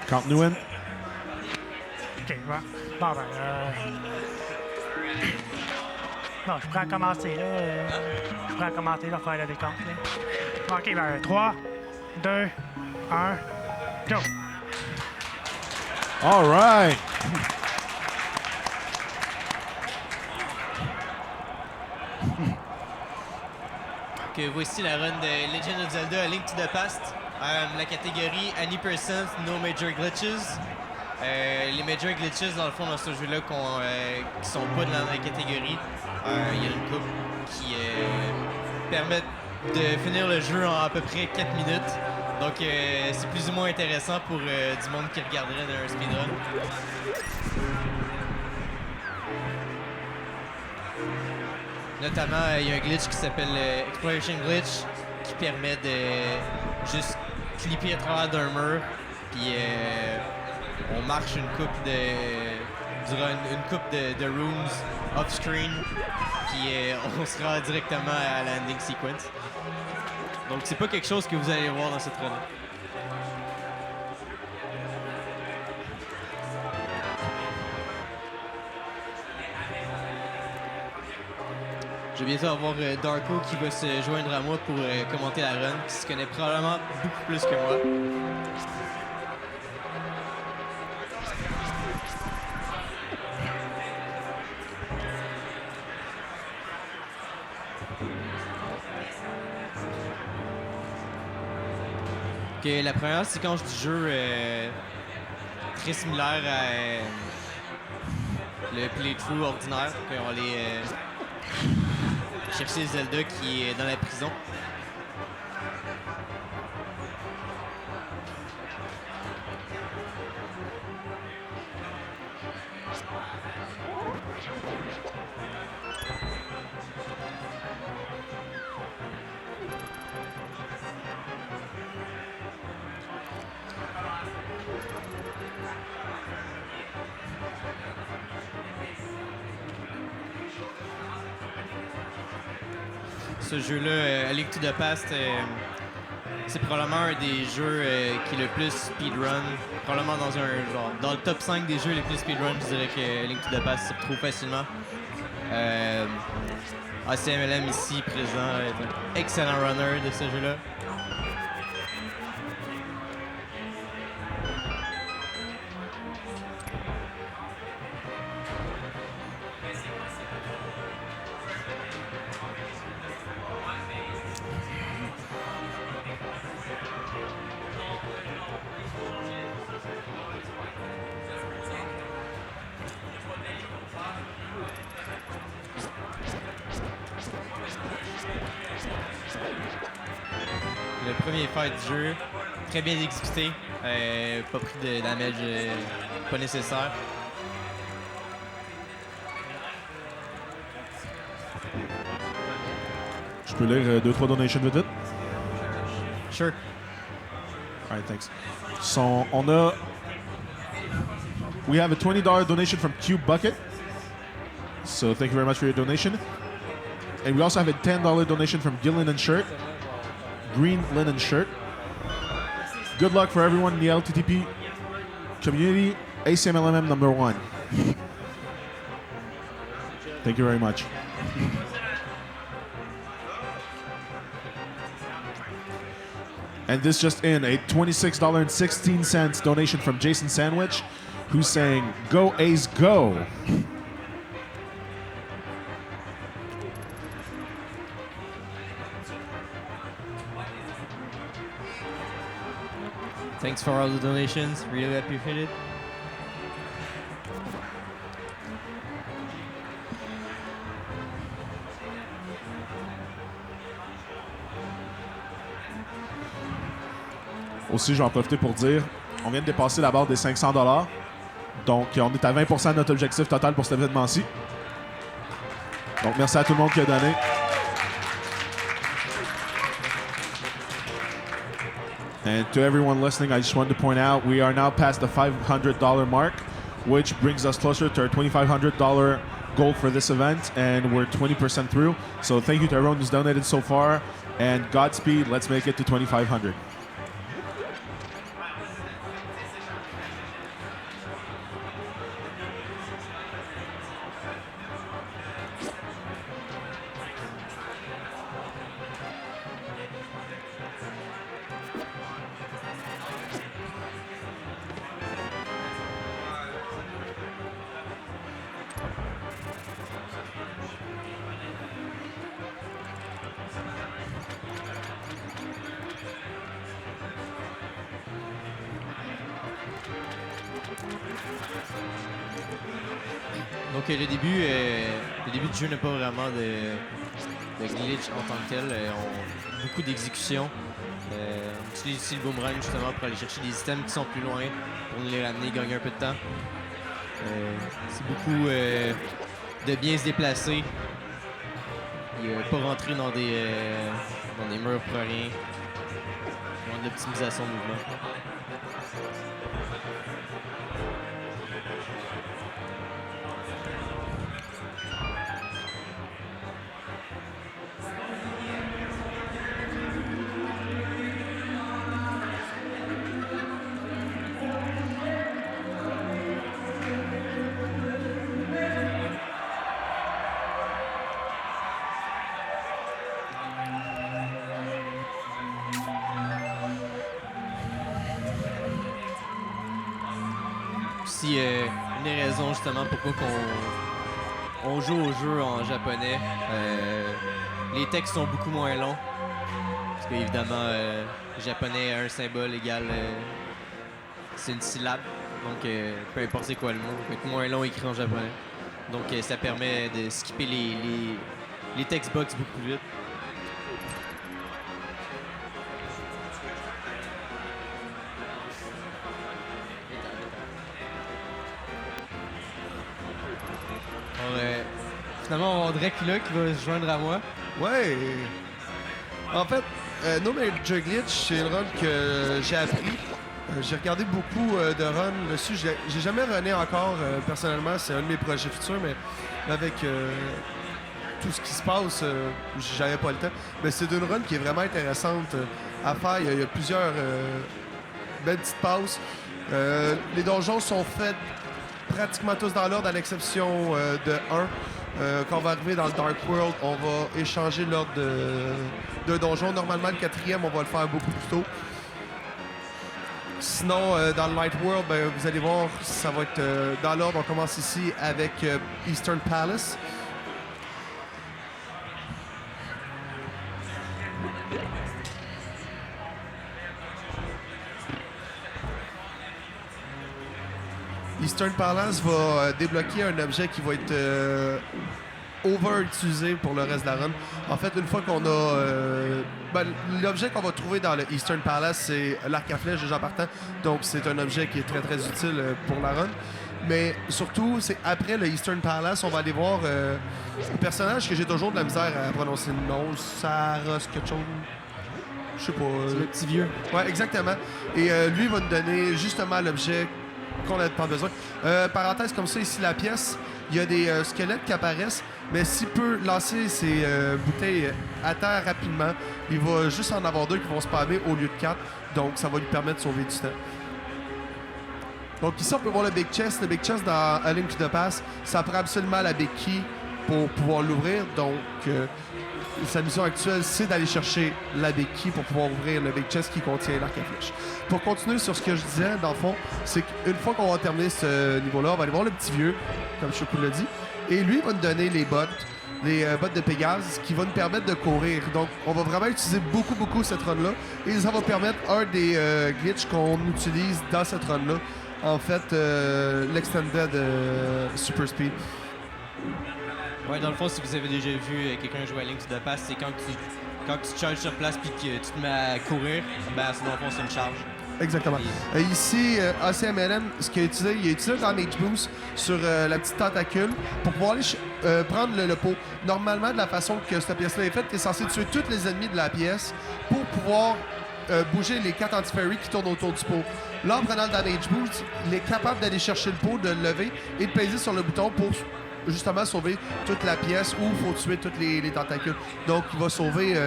Count nous in. OK, ouais. Bon, ben, non, je pourrais commencer, là. Je pourrais commencer, là, faire le décompte, là. OK, ben, 3, 2, 1, go! All right. Que voici la run de Legend of Zelda Link to the Past. La catégorie Any Percent No Major Glitches. Les major glitches, dans le fond, dans ce jeu-là, qui sont pas dans la catégorie, il y a une couple qui permettent de finir le jeu en à peu près 4 minutes. Donc, c'est plus ou moins intéressant pour du monde qui regarderait dans un speedrun. Notamment, il y a un glitch qui s'appelle Exploration Glitch qui permet de juste clipper à travers d'un mur, puis on marche durant une coupe de rooms off-screen, puis on se rend directement à la landing sequence. Donc c'est pas quelque chose que vous allez voir dans cette run. Je vais bientôt avoir Darko qui va se joindre à moi pour commenter la run, qui se connaît probablement beaucoup plus que moi. Okay, la première séquence du jeu est très similaire à le playthrough ordinaire, qu'on allait chercher Zelda qui est dans la prison. Ce jeu-là, A Link to the Past, c'est probablement un des jeux qui est le plus speedrun. Probablement dans le top 5 des jeux les plus speedrun, je dirais que A Link to the Past se retrouve facilement. Acmlm ici présent est un excellent runner de ce jeu-là. Le premier fight du jeu, très bien exécuté, pas pris de damage pas nécessaire. Je peux lire 2-3 donations vite vite? Sure. All right, thanks. So, we have a $20 donation from Cube Bucket. So thank you very much for your donation. And we also have a $10 donation from Gillen and Shirt. Green Linen Shirt. Good luck for everyone in the LTTP community. Acmlm number 1. Thank you very much. And this just in, a $26.16 donation from Jason Sandwich, who's saying, "Go A's, go!" Thanks for all the donations, really appreciate it. Aussi, je vais en profiter pour dire, on vient de dépasser la barre des 500 $. Donc, on est à 20% de notre objectif total pour cet événement-ci. Donc, merci à tout le monde qui a donné. And to everyone listening, I just wanted to point out, we are now past the $500 mark, which brings us closer to our $2,500 goal for this event, and we're 20% through. So thank you to everyone who's donated so far, and Godspeed. Let's make it to $2,500. Donc le début du jeu n'a pas vraiment de glitch en tant que tel. Beaucoup d'exécution. On utilise ici le boomerang justement pour aller chercher des items qui sont plus loin, pour nous les ramener, gagner un peu de temps. C'est beaucoup de bien se déplacer. Et pas rentrer dans des murs pour rien. Vraiment de l'optimisation de mouvement. Aussi, une des raisons justement pourquoi on joue au jeu en japonais, les textes sont beaucoup moins longs. Parce qu'évidemment, japonais, un symbole égale c'est une syllabe. Donc, peu importe c'est quoi le mot, il est moins long écrit en japonais. Donc, ça permet de skipper les text box beaucoup plus vite. Finalement, on va avoir Dracula qui va se joindre à moi. Ouais. En fait, No Major Glitch, c'est une run que j'ai appris. J'ai regardé beaucoup de runs dessus. J'ai jamais runné encore, personnellement. C'est un de mes projets futurs, mais avec tout ce qui se passe, j'avais pas le temps. Mais c'est une run qui est vraiment intéressante à faire. Il y a plusieurs belles petites pauses. Les donjons sont faits pratiquement tous dans l'ordre, à l'exception de 1. Quand on va arriver dans le Dark World, on va échanger l'ordre de donjon. Normalement, le 4e, on va le faire beaucoup plus tôt. Sinon, dans le Light World, ben, vous allez voir, ça va être dans l'ordre. On commence ici avec Eastern Palace. Eastern Palace va débloquer un objet qui va être over-utilisé pour le reste de la run. En fait, une fois qu'on a... l'objet qu'on va trouver dans le Eastern Palace, c'est l'arc à flèche déjà partant. Donc, c'est un objet qui est très, très utile pour la run. Mais surtout, c'est après le Eastern Palace, on va aller voir un personnage que j'ai toujours de la misère à prononcer le nom. Saros, quelque chose... Je sais pas. C'est le petit vieux. Ouais, exactement. Et lui va nous donner justement l'objet qu'on n'a pas besoin. Parenthèse comme ça, ici, la pièce, il y a des squelettes qui apparaissent, mais s'il peut lancer ses bouteilles à terre rapidement, il va juste en avoir 2 qui vont spammer au lieu de 4, donc ça va lui permettre de sauver du temps. Donc ici, on peut voir le Big Chest. Le Big Chest dans A Link to the Past, ça prend absolument la Big Key pour pouvoir l'ouvrir, donc sa mission actuelle, c'est d'aller chercher la Big Key pour pouvoir ouvrir le Big Chest qui contient l'arc à flèche. Pour continuer sur ce que je disais, dans le fond, c'est qu'une fois qu'on va terminer ce niveau-là, on va aller voir le petit vieux, comme Choco l'a dit, et lui va nous donner les bottes de Pégase, qui va nous permettre de courir. Donc, on va vraiment utiliser beaucoup cette run-là, et ça va permettre un des glitches qu'on utilise dans cette run-là, en fait, l'Extended Super Speed. Ouais, dans le fond, si vous avez déjà vu quelqu'un jouer à Link to the Past, c'est quand tu charges sur place puis que tu te mets à courir, ben dans le fond, c'est une charge. Exactement. Ici, Acmlm, ce qu'il a utilisé, il a utilisé un damage boost sur la petite tentacule pour pouvoir aller prendre le pot. Normalement, de la façon que cette pièce-là est faite, tu es censé tuer tous les ennemis de la pièce pour pouvoir bouger les 4 anti-fairy qui tournent autour du pot. Là, en prenant le damage boost, il est capable d'aller chercher le pot, de le lever et de peser sur le bouton pour justement sauver toute la pièce ou il faut tuer toutes les tentacules. Donc, il va sauver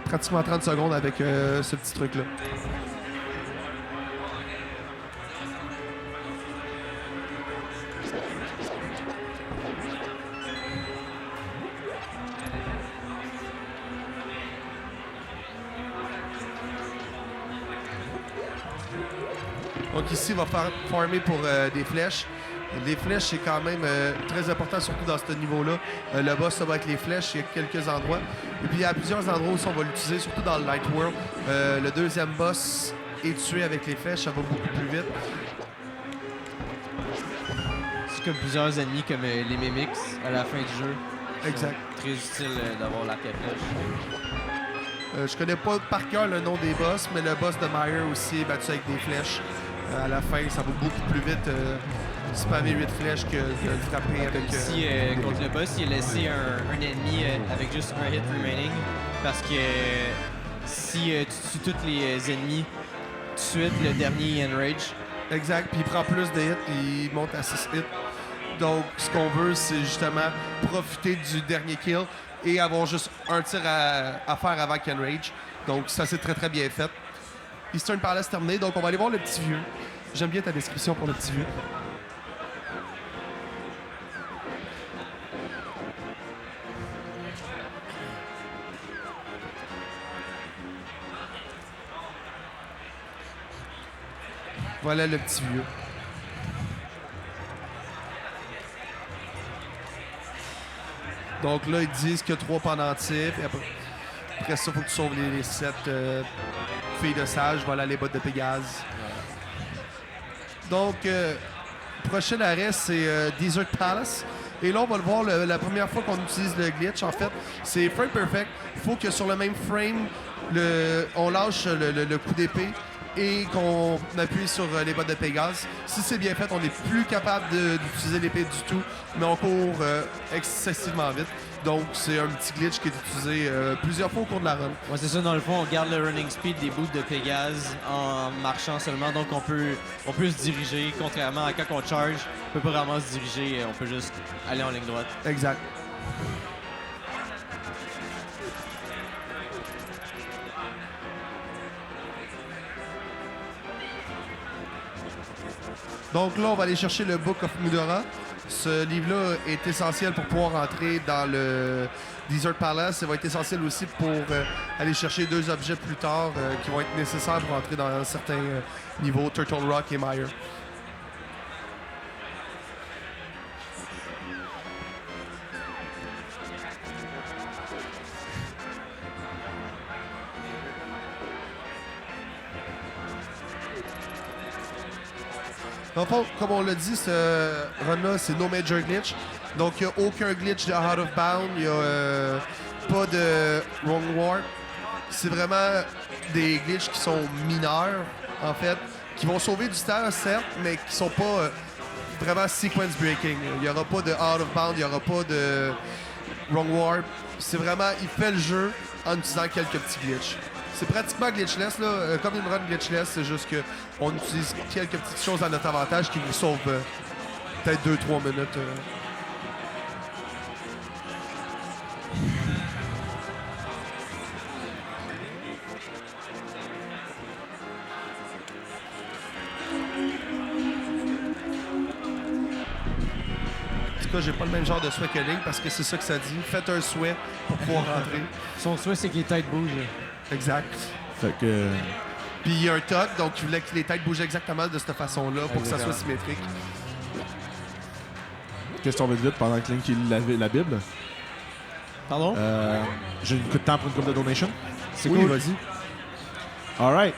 pratiquement 30 secondes avec ce petit truc-là. Donc ici, il va farmer pour des flèches. Les flèches, c'est quand même très important, surtout dans ce niveau-là. Le boss, ça va être les flèches. Il y a quelques endroits. Et puis, il y a plusieurs endroits où on va l'utiliser, surtout dans le Light World. Le deuxième boss est tué avec les flèches. Ça va beaucoup plus vite. C'est comme plusieurs ennemis comme les Mimics à la fin du jeu. Exact. Très utile d'avoir l'arc à flèche. Je connais pas par cœur le nom des boss, mais le boss de Meyer aussi est battu avec des flèches. À la fin, ça va beaucoup plus vite spammer 8 flèches que de le frapper avec... Ici, contre le boss, il a laissé un ennemi avec juste un hit remaining. Parce que si tu tues tous les ennemis, tout de suite, le dernier il enrage. Exact, puis il prend plus de hits, il monte à 6 hits. Donc, ce qu'on veut, c'est justement profiter du dernier kill et avoir juste un tir à faire avant qu'il enrage. Donc, ça, c'est très, très bien fait. Eastern Palace terminé, donc on va aller voir le petit vieux. J'aime bien ta description pour le petit vieux. Voilà le petit vieux. Donc là, ils disent qu'il y a 3 pendentifs. Et après ça, il faut que tu sauves les 7 filles de sage. Voilà les bottes de Pégase. Donc, prochain arrêt, c'est Desert Palace. Et là, on va le voir la première fois qu'on utilise le glitch. En fait, c'est frame perfect. Il faut que sur le même frame, on lâche le coup d'épée et qu'on appuie sur les bottes de Pégase. Si c'est bien fait, on n'est plus capable d'utiliser l'épée du tout, mais on court excessivement vite. Donc, c'est un petit glitch qui est utilisé plusieurs fois au cours de la run. Ouais, c'est ça, dans le fond, on garde le running speed des boots de Pégase en marchant seulement, donc on peut se diriger, contrairement à quand on charge, on peut pas vraiment se diriger, on peut juste aller en ligne droite. Exact. Donc là, on va aller chercher le Book of Mudora. Ce livre-là est essentiel pour pouvoir entrer dans le Desert Palace. Ça va être essentiel aussi pour aller chercher 2 objets plus tard qui vont être nécessaires pour entrer dans certains niveaux, Turtle Rock et Mire. Dans le fond, comme on l'a dit, ce run-là, c'est no major glitch. Donc, il n'y a aucun glitch de out of bound. Il n'y a pas de wrong warp. C'est vraiment des glitches qui sont mineurs, en fait, qui vont sauver du temps, certes, mais qui sont pas vraiment sequence breaking. Il n'y aura pas de out of bound, il n'y aura pas de wrong warp. C'est vraiment, il fait le jeu en utilisant quelques petits glitches. C'est pratiquement glitchless, là. Comme une run glitchless, c'est juste qu'on utilise quelques petites choses à notre avantage qui vous sauvent peut-être 2-3 minutes. En tout cas, j'ai pas le même genre de souhait que Link parce que c'est ça que ça dit. Faites un souhait pour pouvoir rentrer. Son souhait, c'est que les têtes bougent. Exact. Fait que... Puis il y a un toc, donc tu voulais que les têtes bougent exactement de cette façon-là pour que ça soit symétrique. Question vite vite pendant que Link il lit la Bible. Pardon? J'ai une coup de temps pour une couple de donation. C'est Oui, cool. vas-y. All right.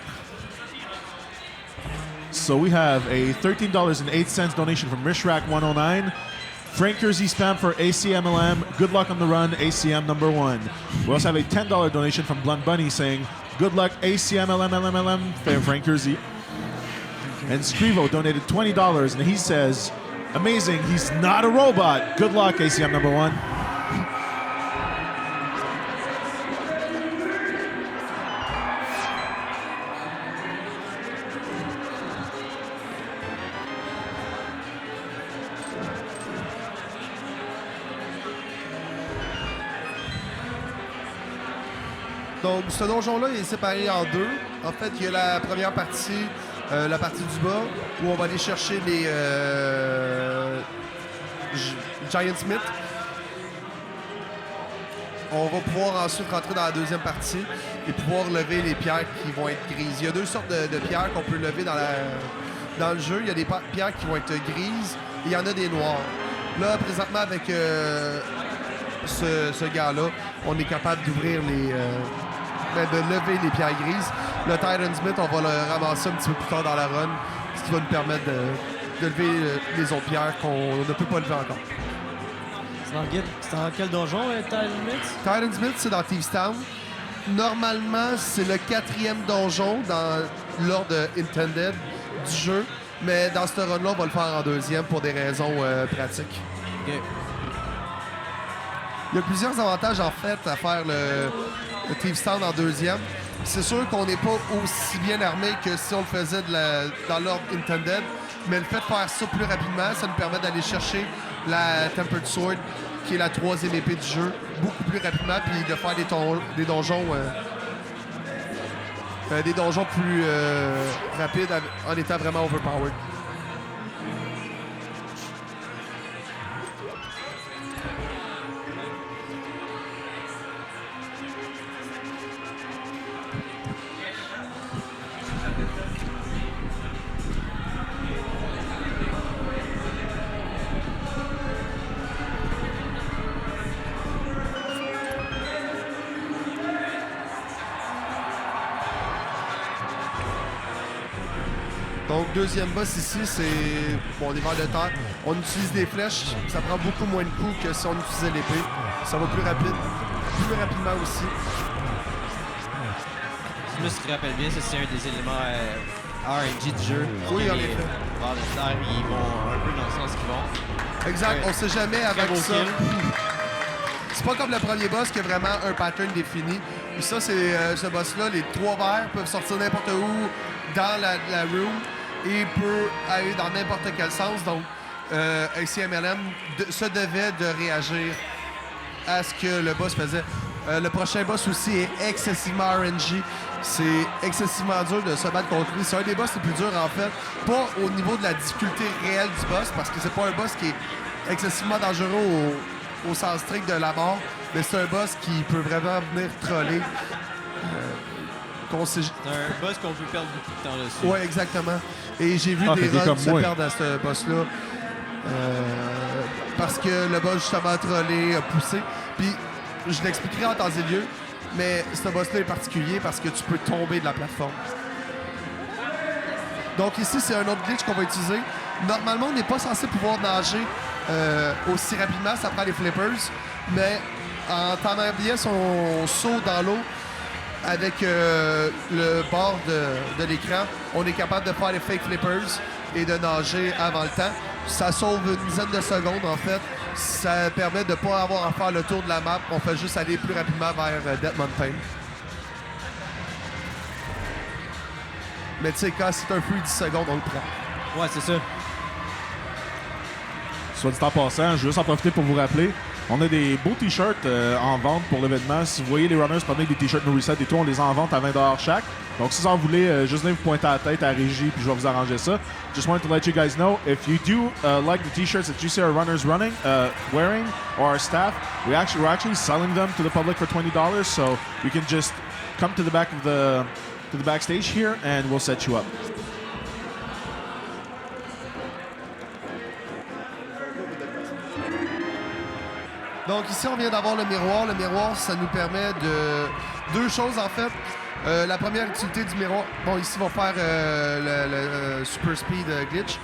So we have a $13.08 donation from Rishrak109. Frank Kersey spam for Acmlm. Good luck on the run, ACM number 1. We also have a $10 donation from Blunt Bunny saying, good luck, ACMLM, Frank Kersey. And Scrivo donated $20, and he says, amazing, he's not a robot. Good luck, ACM number 1. Donc, ce donjon-là est séparé en 2. En fait, il y a la première partie, la partie du bas, où on va aller chercher les Giant Smith. On va pouvoir ensuite rentrer dans la deuxième partie et pouvoir lever les pierres qui vont être grises. Il y a 2 sortes de pierres qu'on peut lever dans le jeu. Il y a des pierres qui vont être grises et il y en a des noires. Là, présentement, avec ce gars-là, on est capable d'ouvrir de lever les pierres grises. Le Titan Smith, on va le ramasser un petit peu plus tard dans la run, ce qui va nous permettre de lever les autres pierres qu'on ne peut pas lever encore. C'est dans quel donjon, Titan Myth? Titan's Myth, c'est dans Thieves Town. Normalement, c'est le 4e donjon dans l'ordre intended du jeu, mais dans ce run-là, on va le faire en 2e pour des raisons pratiques. Ok. Il y a plusieurs avantages, en fait, à faire le Thieves Town en 2e. C'est sûr qu'on n'est pas aussi bien armé que si on le faisait dans l'ordre intended, mais le fait de faire ça plus rapidement, ça nous permet d'aller chercher la Tempered Sword, qui est la 3e épée du jeu, beaucoup plus rapidement, puis de faire des donjons plus rapides en étant vraiment overpowered. Donc, deuxième boss ici, c'est des vers de terre. On utilise des flèches, ça prend beaucoup moins de coups que si on utilisait l'épée. Ça va plus rapidement aussi. Si je me rappelle bien, ça c'est un des éléments RNG du jeu. Oui, en Les effet. vers de terre, ils vont un peu dans le sens qu'ils vont. Exact, on sait jamais avec beau ça. kill. C'est pas comme le premier boss qui a vraiment un pattern défini. Puis ça, c'est ce boss-là, les 3 vers peuvent sortir n'importe où dans la room et peut aller dans n'importe quel sens. Donc, Acmlm se devait de réagir à ce que le boss faisait. Le prochain boss aussi est excessivement RNG. C'est excessivement dur de se battre contre lui. C'est un des boss les plus durs, en fait. Pas au niveau de la difficulté réelle du boss, parce que c'est pas un boss qui est excessivement dangereux au sens strict de la mort, mais c'est un boss qui peut vraiment venir troller. C'est un boss qu'on peut perdre beaucoup de temps dessus. Oui, exactement. Et j'ai vu des runs se perdre à ce boss-là. Parce que le boss, justement, a trollé, a poussé. Puis, je l'expliquerai en temps et lieu, mais ce boss-là est particulier parce que tu peux tomber de la plateforme. Donc ici, c'est un autre glitch qu'on va utiliser. Normalement, on n'est pas censé pouvoir nager aussi rapidement, ça prend les flippers, mais en tendant bien son saut dans l'eau, avec le bord de l'écran, on est capable de faire les fake flippers et de nager avant le temps. Ça sauve une dizaine de secondes, en fait. Ça permet de ne pas avoir à faire le tour de la map. On fait juste aller plus rapidement vers Death Mountain. Mais tu sais, quand c'est un free 10 secondes, on le prend. Ouais, c'est ça. Soit dit en passant, je veux juste en profiter pour vous rappeler, on a des beaux t-shirts en vente pour l'événement. Si vous voyez les runners promener avec des t-shirts NoReset et tout, on les en vente à 20$ chaque. Donc si vous en voulez, juste venez vous pointer à la tête à la régie puis je vais vous arranger ça. Just wanted to let you guys know, if you do like the t-shirts that you see our runners wearing, or our staff, we're actually selling them to the public for $20, so you can just come to the backstage here and we'll set you up. Donc ici, on vient d'avoir le miroir. Le miroir, ça nous permet de deux choses, en fait. La première utilité du miroir, bon, ici, on va faire le Super Speed glitch.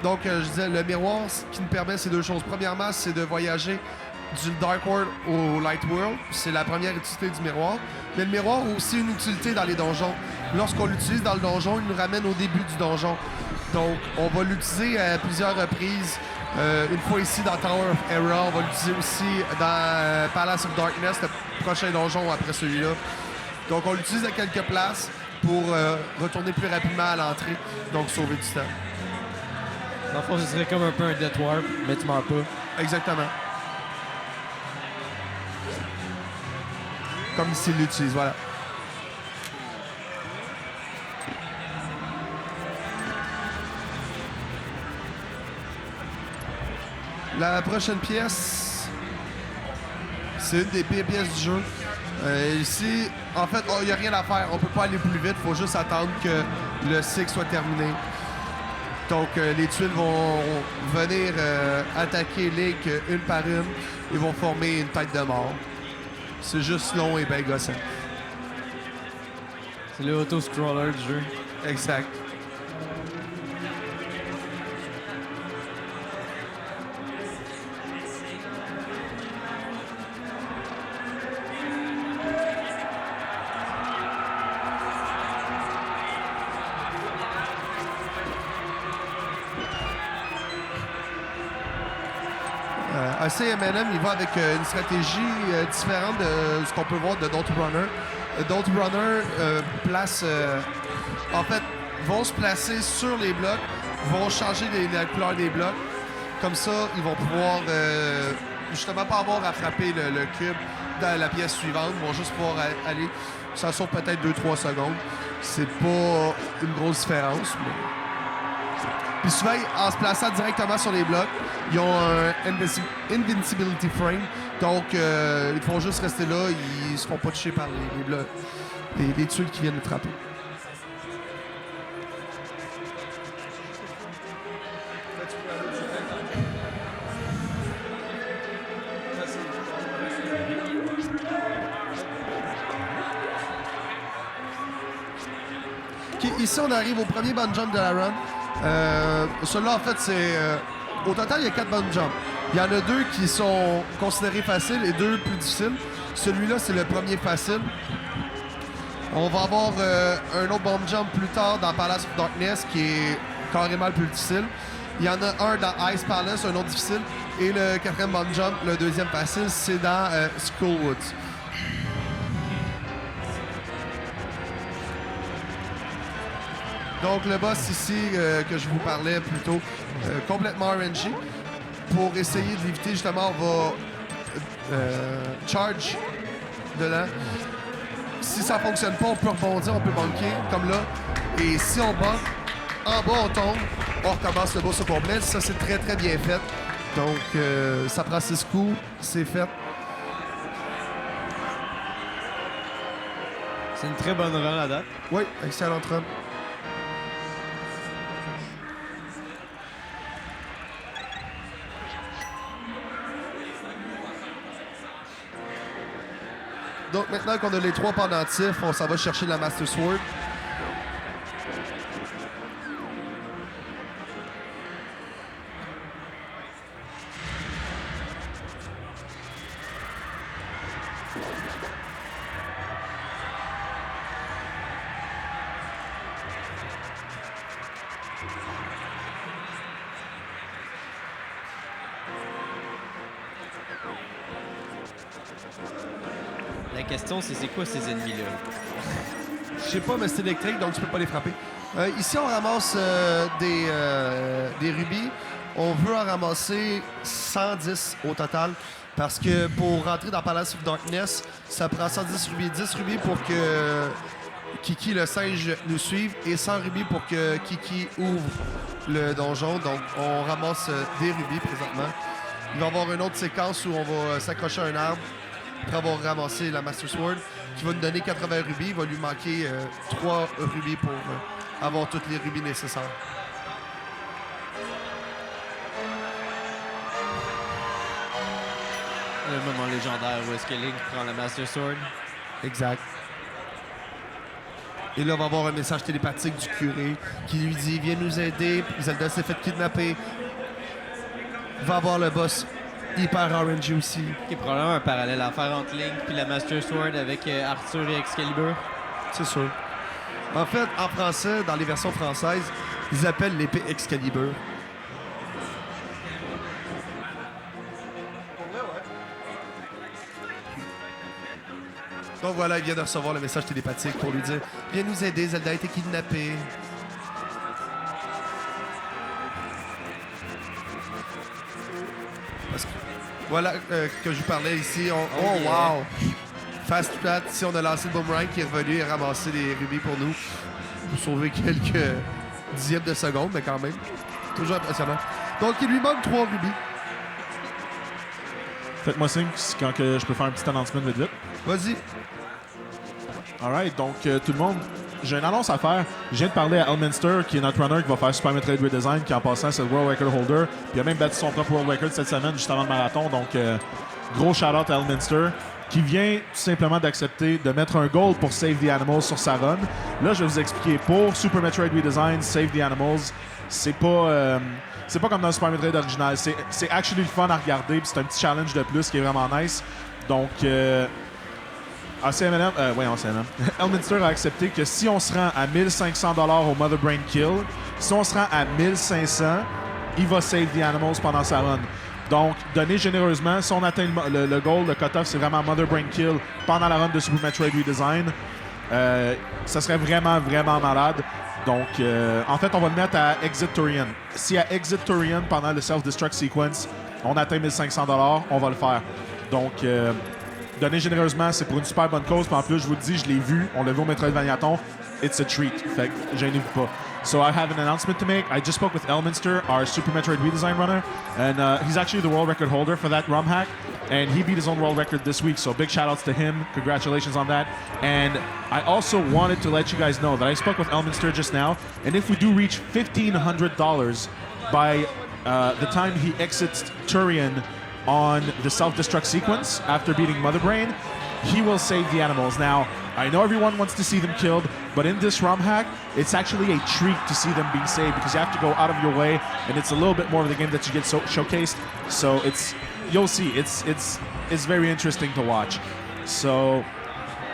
Donc, je disais, le miroir, ce qui nous permet, c'est deux choses. Premièrement, c'est de voyager du Dark World au Light World. C'est la première utilité du miroir. Mais le miroir a aussi une utilité dans les donjons. Lorsqu'on l'utilise dans le donjon, il nous ramène au début du donjon. Donc, on va l'utiliser à plusieurs reprises. Une fois ici dans Tower of Error, on va l'utiliser aussi dans Palace of Darkness, le prochain donjon après celui-là. Donc on l'utilise à quelques places pour retourner plus rapidement à l'entrée, donc sauver du temps. Dans le fond, ce serait comme un peu un Death Warp, mais tu meurs pas. Exactement. Comme ici, il l'utilise, voilà. La prochaine pièce, c'est une des pires pièces du jeu. Ici, en fait, il n'y a rien à faire. On peut pas aller plus vite. Il faut juste attendre que le cycle soit terminé. Donc, les tuiles vont venir attaquer Link une par une. Ils vont former une tête de mort. C'est juste long et bien gossant. C'est le auto-scroller du jeu. Exact. Acmlm, il va avec une stratégie différente de ce qu'on peut voir de d'autres runners. D'autres runners en fait, vont se placer sur les blocs, vont changer la couleur des blocs. Comme ça, ils vont pouvoir justement pas avoir à frapper le cube dans la pièce suivante. Ils vont juste pouvoir aller. Ça sauve peut-être 2-3 secondes. C'est pas une grosse différence. Mais... Puis souvent, en se plaçant directement sur les blocs, ils ont un invincibility frame. Donc, ils font juste rester là. Ils se font pas toucher par les blocs. Les tuiles qui viennent les frapper. Okay, ici, on arrive au premier bungee jump de la run. Celui-là, en fait, c'est... au total, il y a 4 bungee jumps. Il y en a 2 qui sont considérés faciles et 2 plus difficiles. Celui-là, c'est le premier facile. On va avoir un autre bungee jump plus tard dans Palace of Darkness qui est carrément le plus difficile. Il y en a un dans Ice Palace, un autre difficile. Et le 4e bungee jump, le 2e facile, c'est dans Skullwoods. Donc, le boss ici, que je vous parlais plus tôt, complètement RNG. Pour essayer de l'éviter, justement, on va charge dedans. Si ça fonctionne pas, on peut rebondir, on peut bunker, comme là. Et si on bunk, en bas, on tombe, on recommence le boss au complet. Ça, c'est très, très bien fait. Donc, ça prend 6 coups, c'est fait. C'est une très bonne run à date. Oui, excellente run. Donc maintenant qu'on a les 3 pendentifs, on s'en va chercher la Master Sword. La question, c'est quoi ces ennemis-là? Je sais pas, mais c'est électrique, donc tu peux pas les frapper. Ici, on ramasse des rubis. On veut en ramasser 110 au total. Parce que pour rentrer dans Palace of Darkness, ça prend 110 rubis. 10 rubis pour que Kiki, le singe, nous suive. Et 100 rubis pour que Kiki ouvre le donjon. Donc, on ramasse des rubis présentement. Il va y avoir une autre séquence où on va s'accrocher à un arbre après avoir ramassé la Master Sword, qui va nous donner 80 rubis. Il va lui manquer 3 rubis pour avoir tous les rubis nécessaires. Le moment légendaire où est-ce que Link prend la Master Sword. Exact. Et là, on va avoir un message télépathique du curé qui lui dit « Viens nous aider, Zelda s'est fait kidnapper. » Il va avoir le boss hyper RNG aussi. Il y a probablement un parallèle à faire entre Link et la Master Sword avec Arthur et Excalibur. C'est sûr. En fait, en français, dans les versions françaises, ils appellent l'épée Excalibur. Donc voilà, il vient de recevoir le message télépathique pour lui dire « Viens nous aider, Zelda a été kidnappée. » Voilà que je vous parlais ici. Oh, wow! Fast Plat, ici, on a lancé le boomerang qui est revenu et ramassé des rubis pour nous. Pour sauver quelques dixièmes de seconde, mais quand même. Toujours impressionnant. Donc, il lui manque 3 rubis. Faites-moi signe quand que je peux faire un petit announcement vite vite. Vas-y. Alright, donc tout le monde, j'ai une annonce à faire. Je viens de parler à Elminster, qui est notre runner qui va faire Super Metroid Redesign, qui en passant c'est le World Record Holder. Puis il a même battu son propre World Record cette semaine, juste avant le marathon. Donc gros shout-out à Elminster, qui vient tout simplement d'accepter de mettre un goal pour Save the Animals sur sa run. Là, je vais vous expliquer. Pour Super Metroid Redesign, Save the Animals, c'est pas comme dans le Super Metroid original. C'est actually le fun à regarder, puis c'est un petit challenge de plus qui est vraiment nice. Donc... Acmlm, Elminster a accepté que si on se rend à 1500$ au Mother Brain Kill, si on se rend à 1500, il va save the animals pendant sa run. Donc, donnez généreusement. Si on atteint le goal, le cutoff, c'est vraiment Mother Brain Kill pendant la run de Super Metroid Redesign. Ça serait vraiment, vraiment malade. Donc, en fait, on va le mettre à Exit Turian. Si à Exit Turian, pendant le Self-Destruct Sequence, on atteint 1500 $, on va le faire. Donc, donnez généreusement, c'est pour une super bonne cause. Puis en plus, je vous le dis, je l'ai vu. On l'a vu au Metroidvaniaton. It's a treat. Fait que gênez-vous pas. So I have an announcement to make. I just spoke with Elminster, our Super Metroid Redesign runner, and he's actually the world record holder for that ROM hack, and he beat his own world record this week. So big shout outs to him. Congratulations on that. And I also wanted to let you guys know that I spoke with Elminster just now, and if we do reach $1,500 by the time he exits Turian on the self-destruct sequence after beating Mother Brain, he will save the animals. Now, I know everyone wants to see them killed, but in this ROM hack, it's actually a treat to see them being saved because you have to go out of your way, and it's a little bit more of the game that you get showcased. So you'll see, it's very interesting to watch. So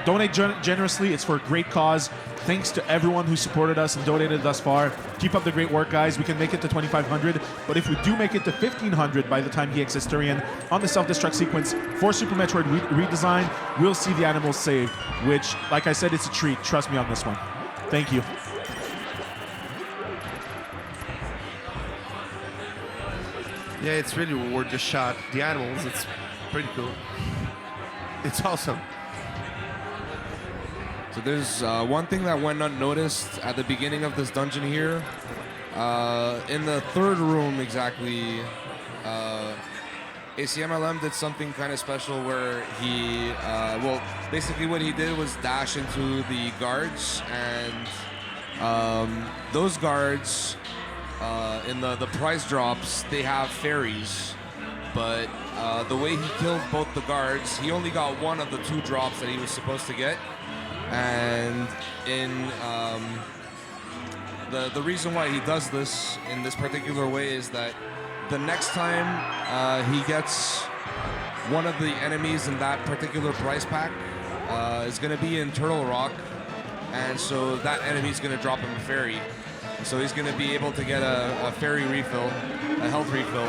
donate generously. It's for a great cause. Thanks to everyone who supported us and donated thus far. Keep up the great work, guys. We can make it to 2,500, but if we do make it to 1,500 by the time he exits Turian on the self-destruct sequence for Super Metroid Redesign, we'll see the animals saved, which, like I said, it's a treat. Trust me on this one. Thank you. Yeah, it's really worth the shot. The animals, it's pretty cool. It's awesome. So there's one thing that went unnoticed at the beginning of this dungeon here. In the third room exactly, Acmlm did something kind of special where he, basically what he did was dash into the guards, and those guards in the prize drops, they have fairies. But the way he killed both the guards, he only got one of the 2 drops that he was supposed to get. And in the reason why he does this in this particular way is that the next time he gets one of the enemies in that particular prize pack is going to be in Turtle Rock, and so that enemy is going to drop him a fairy. So he's going to be able to get a fairy refill, a health refill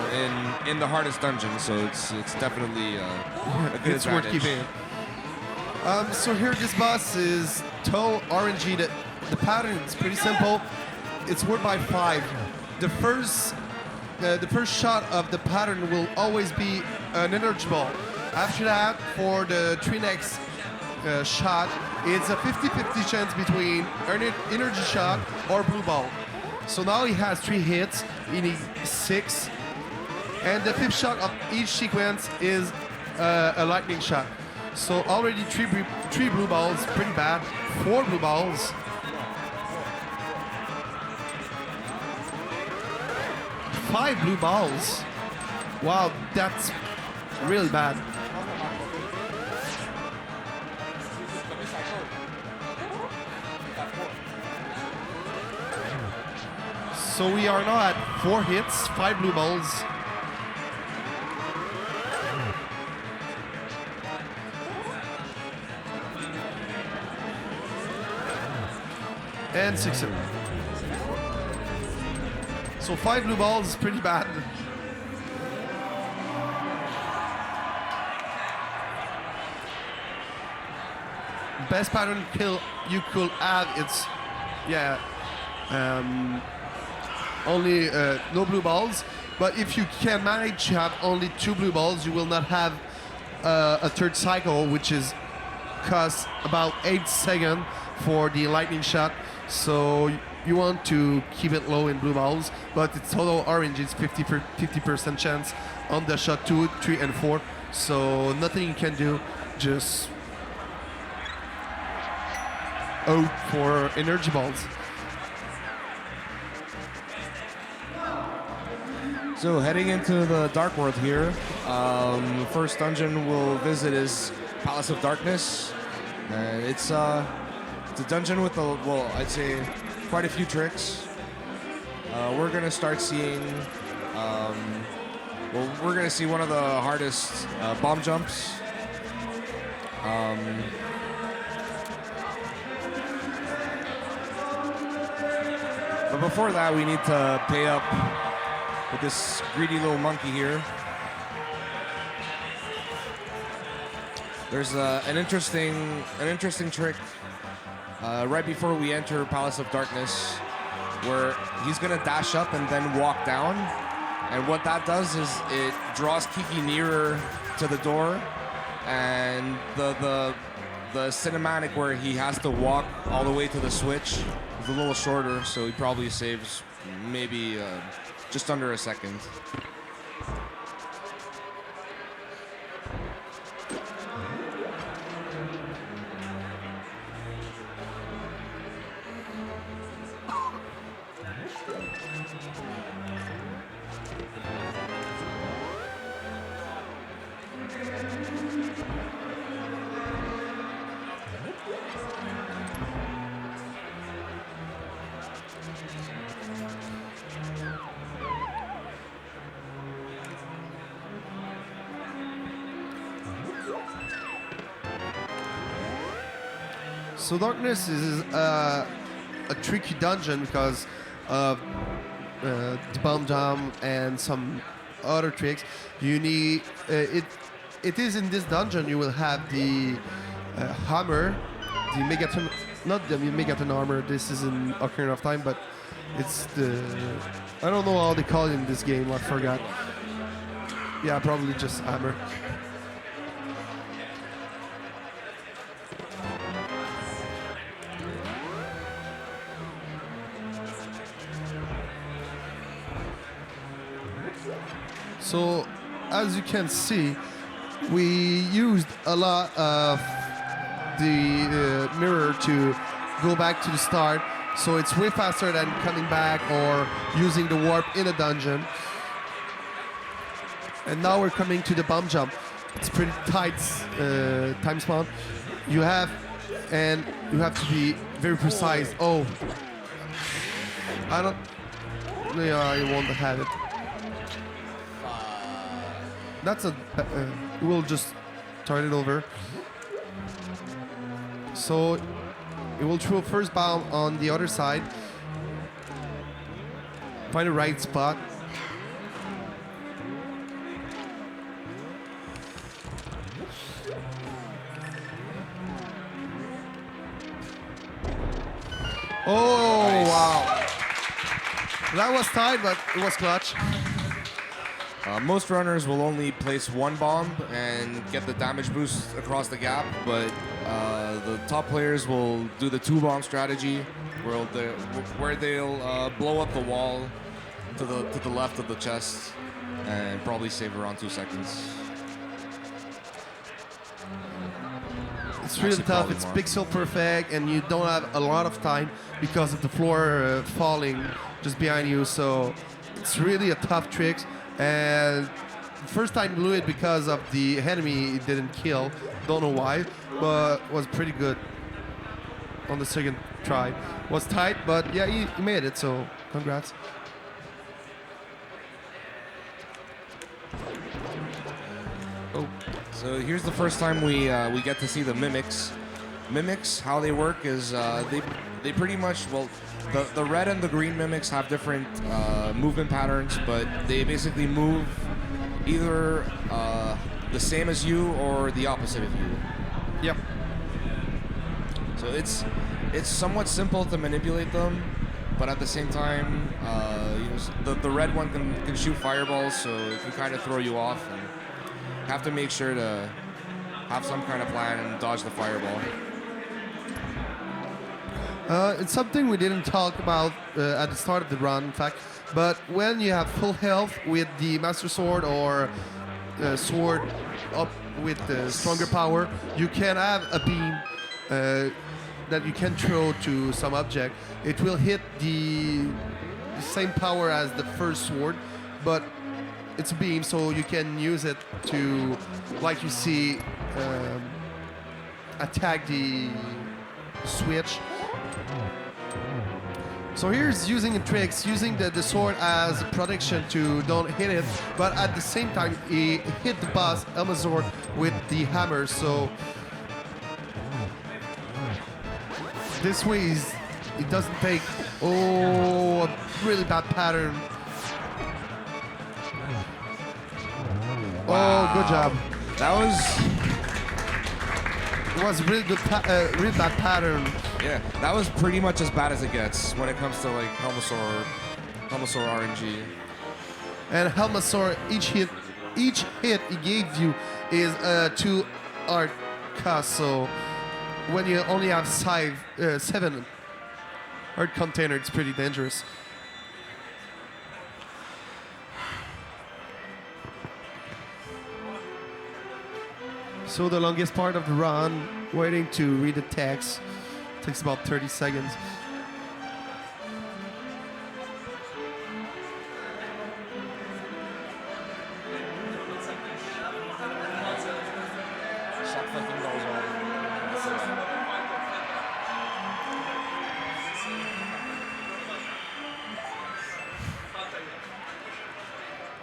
in the hardest dungeon. So it's definitely a good It's worth advantage. keeping it. So here this boss is tall RNG. The pattern is pretty simple. It's worked by 5. The first shot of the pattern will always be an energy ball. After that, for the 3 next shot, it's a 50-50 chance between an energy shot or blue ball. So now he has 3 hits, he needs 6, and the 5th shot of each sequence is a lightning shot. So already 3 blue balls, pretty bad. 4 blue balls. 5 blue balls. Wow, that's really bad. So we are now at 4 hits, 5 blue balls. And 6 hits. So 5 blue balls is pretty bad. Best pattern kill you could have, it's, only no blue balls. But if you can manage to have only 2 blue balls, you will not have a 3rd cycle, which is costs about 8 seconds for the lightning shot. So you want to keep it low in blue balls, but it's total orange. It's 50% chance on the shot 2, 3, and 4. So nothing you can do. Just out for energy balls. So heading into the Dark World here, the first dungeon we'll visit is Palace of Darkness. And it's a dungeon with I'd say quite a few tricks. We're gonna start seeing, we're gonna see one of the hardest bomb jumps. But before that, we need to pay up with this greedy little monkey here. There's an interesting trick right before we enter Palace of Darkness, where he's gonna dash up and then walk down, and what that does is it draws Kiki nearer to the door, and the cinematic where he has to walk all the way to the switch is a little shorter, so he probably saves maybe just under a second. So Darkness is a tricky dungeon because of the bomb jump and some other tricks. You need it is in this dungeon you will have the hammer, the Megaton, not the Megaton armor. This is in Ocarina of Time, but it's the, I don't know how they call it in this game. I forgot. Yeah, probably just hammer. So, as you can see, we used a lot of the mirror to go back to the start, so it's way faster than coming back or using the warp in a dungeon. And now we're coming to the bomb jump. It's pretty tight time spawn. You have to be very precise. Oh, I don't. Yeah, I won't have it. That's a. We'll just start it over. So it will throw first bomb on the other side. Find the right spot. Oh, nice. Wow. That was tight, but it was clutch. Most runners will only place one bomb and get the damage boost across the gap, but the top players will do the two bomb strategy, where they'll blow up the wall to the left of the chest and probably save around 2 seconds. It's really tough. It's pixel perfect, and you don't have a lot of time because of the floor falling just behind you. So it's really a tough trick. And first time blew it because of the enemy it didn't kill. Don't know why, but was pretty good on the second try. Was tight, but yeah, he made it. So congrats. Oh. So here's the first time we get to see the mimics. Mimics, how they work is they pretty much, well, the red and the green mimics have different movement patterns, but they basically move either the same as you or the opposite of you. Yep. So it's somewhat simple to manipulate them, but at the same time, the red one can shoot fireballs, so it can kind of throw you off, and have to make sure to have some kind of plan and dodge the fireball. It's something we didn't talk about at the start of the run, in fact. But when you have full health with the Master Sword or sword up with the stronger power, you can have a beam that you can throw to some object. It will hit the same power as the first sword, but it's a beam, so you can use it to, like you see, attack the switch. So here's using tricks, using the sword as protection to don't hit it, but at the same time he hit the boss Elmazord with the hammer. So this way it doesn't take a really bad pattern. Wow. Oh, good job. That was really good, really bad pattern. Yeah, that was pretty much as bad as it gets when it comes to like Helmasaur RNG. And Helmasaur, each hit he gave you is 2 art cost. So when you only have 7 art container, it's pretty dangerous. So the longest part of the run, waiting to read the text, takes about 30 seconds.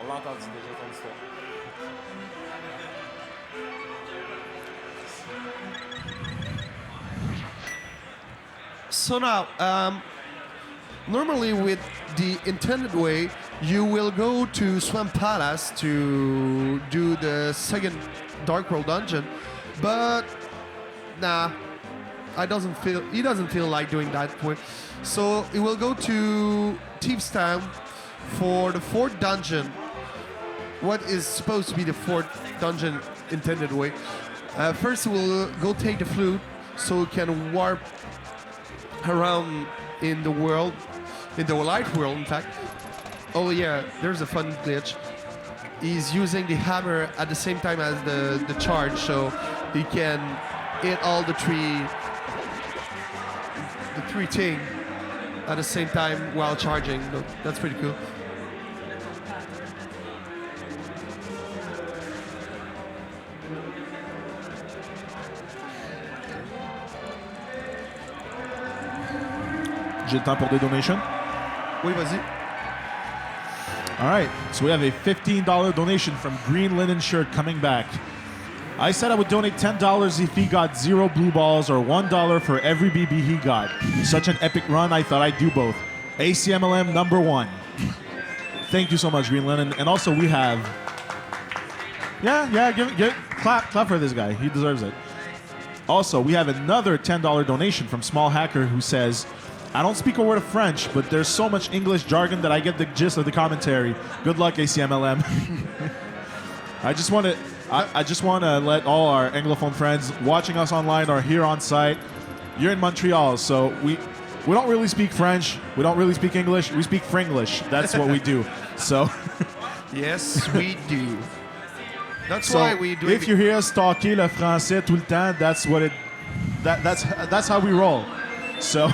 On l'a entendu déjà ton histoire. So now, normally with the intended way, you will go to Swamp Palace to do the second Dark World dungeon, but nah, he doesn't feel like doing that way. So he will go to Thieves Town for the 4th dungeon. What is supposed to be the 4th dungeon intended way? First, we'll go take the flute so we can warp around in the world, in the light world, in fact. Oh yeah, there's a fun glitch. He's using the hammer at the same time as the charge, so he can hit all the three things at the same time while charging. That's pretty cool. J'ai le temps pour des donations? Oui, vas-y. All right, so we have a $15 donation from Green Linen Shirt coming back. I said I would donate $10 if he got 0 blue balls or $1 for every BB he got. Such an epic run, I thought I'd do both. ACMLM number 1. Thank you so much, Green Linen. And also we have... Yeah, clap for this guy. He deserves it. Also, we have another $10 donation from Small Hacker who says, I don't speak a word of French, but there's so much English jargon that I get the gist of the commentary. Good luck, ACMLM. I just want to let all our Anglophone friends watching us online or here on site, you're in Montreal, so we don't really speak French, we don't really speak English, we speak Fringlish. That's what we do. So Yes, we do. That's so why we do if you hear us talker le français tout le temps, that's how we roll. So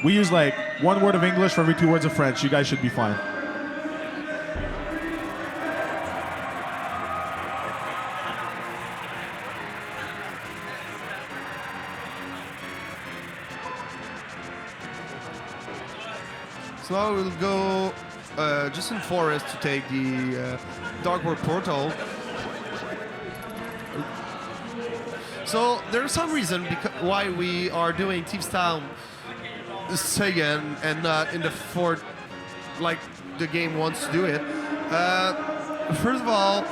we use like 1 word of English for every 2 words of French. You guys should be fine. So now we'll go just in forest to take the Dark World portal. So there's some reason why we are doing Thieves Town second and not in the 4th like the game wants to do it. First of all,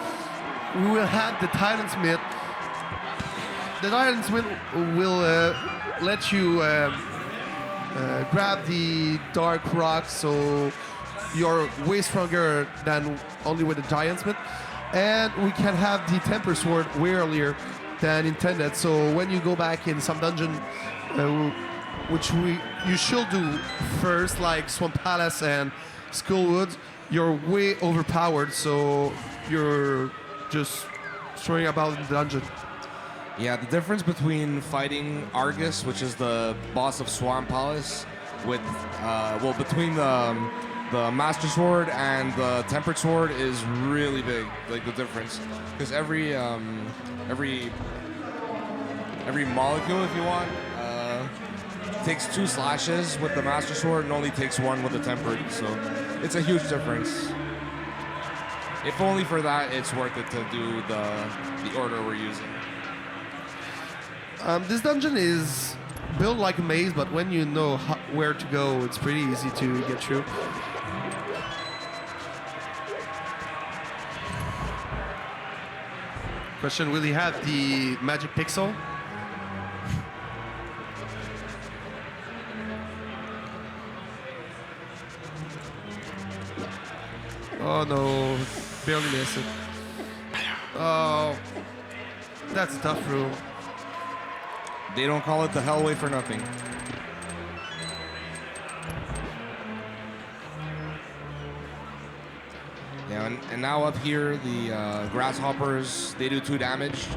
we will have the Titansmith. The Titansmith will let you grab the Dark Rock, so you're way stronger than only with the Giantsmith. And we can have the Temper Sword way earlier than intended. So when you go back in some dungeon, which you should do first, like Swamp Palace and Skullwood, you're way overpowered, so you're just throwing about in the dungeon. Yeah, the difference between fighting Argus, which is the boss of Swamp Palace, with between the Master Sword and the Tempered Sword is really big. Like the difference, because every molecule, if you want, takes 2 slashes with the Master Sword and only takes 1 with the Tempered. So it's a huge difference. If only for that, it's worth it to do the order we're using. This dungeon is built like a maze, but when you know where to go, it's pretty easy to get through. Question, will he have the magic pixel? Oh no, barely missed it. Oh, that's a tough rule. They don't call it the Hellway for nothing. Yeah, and now up here, the Grasshoppers, they do 2 damage.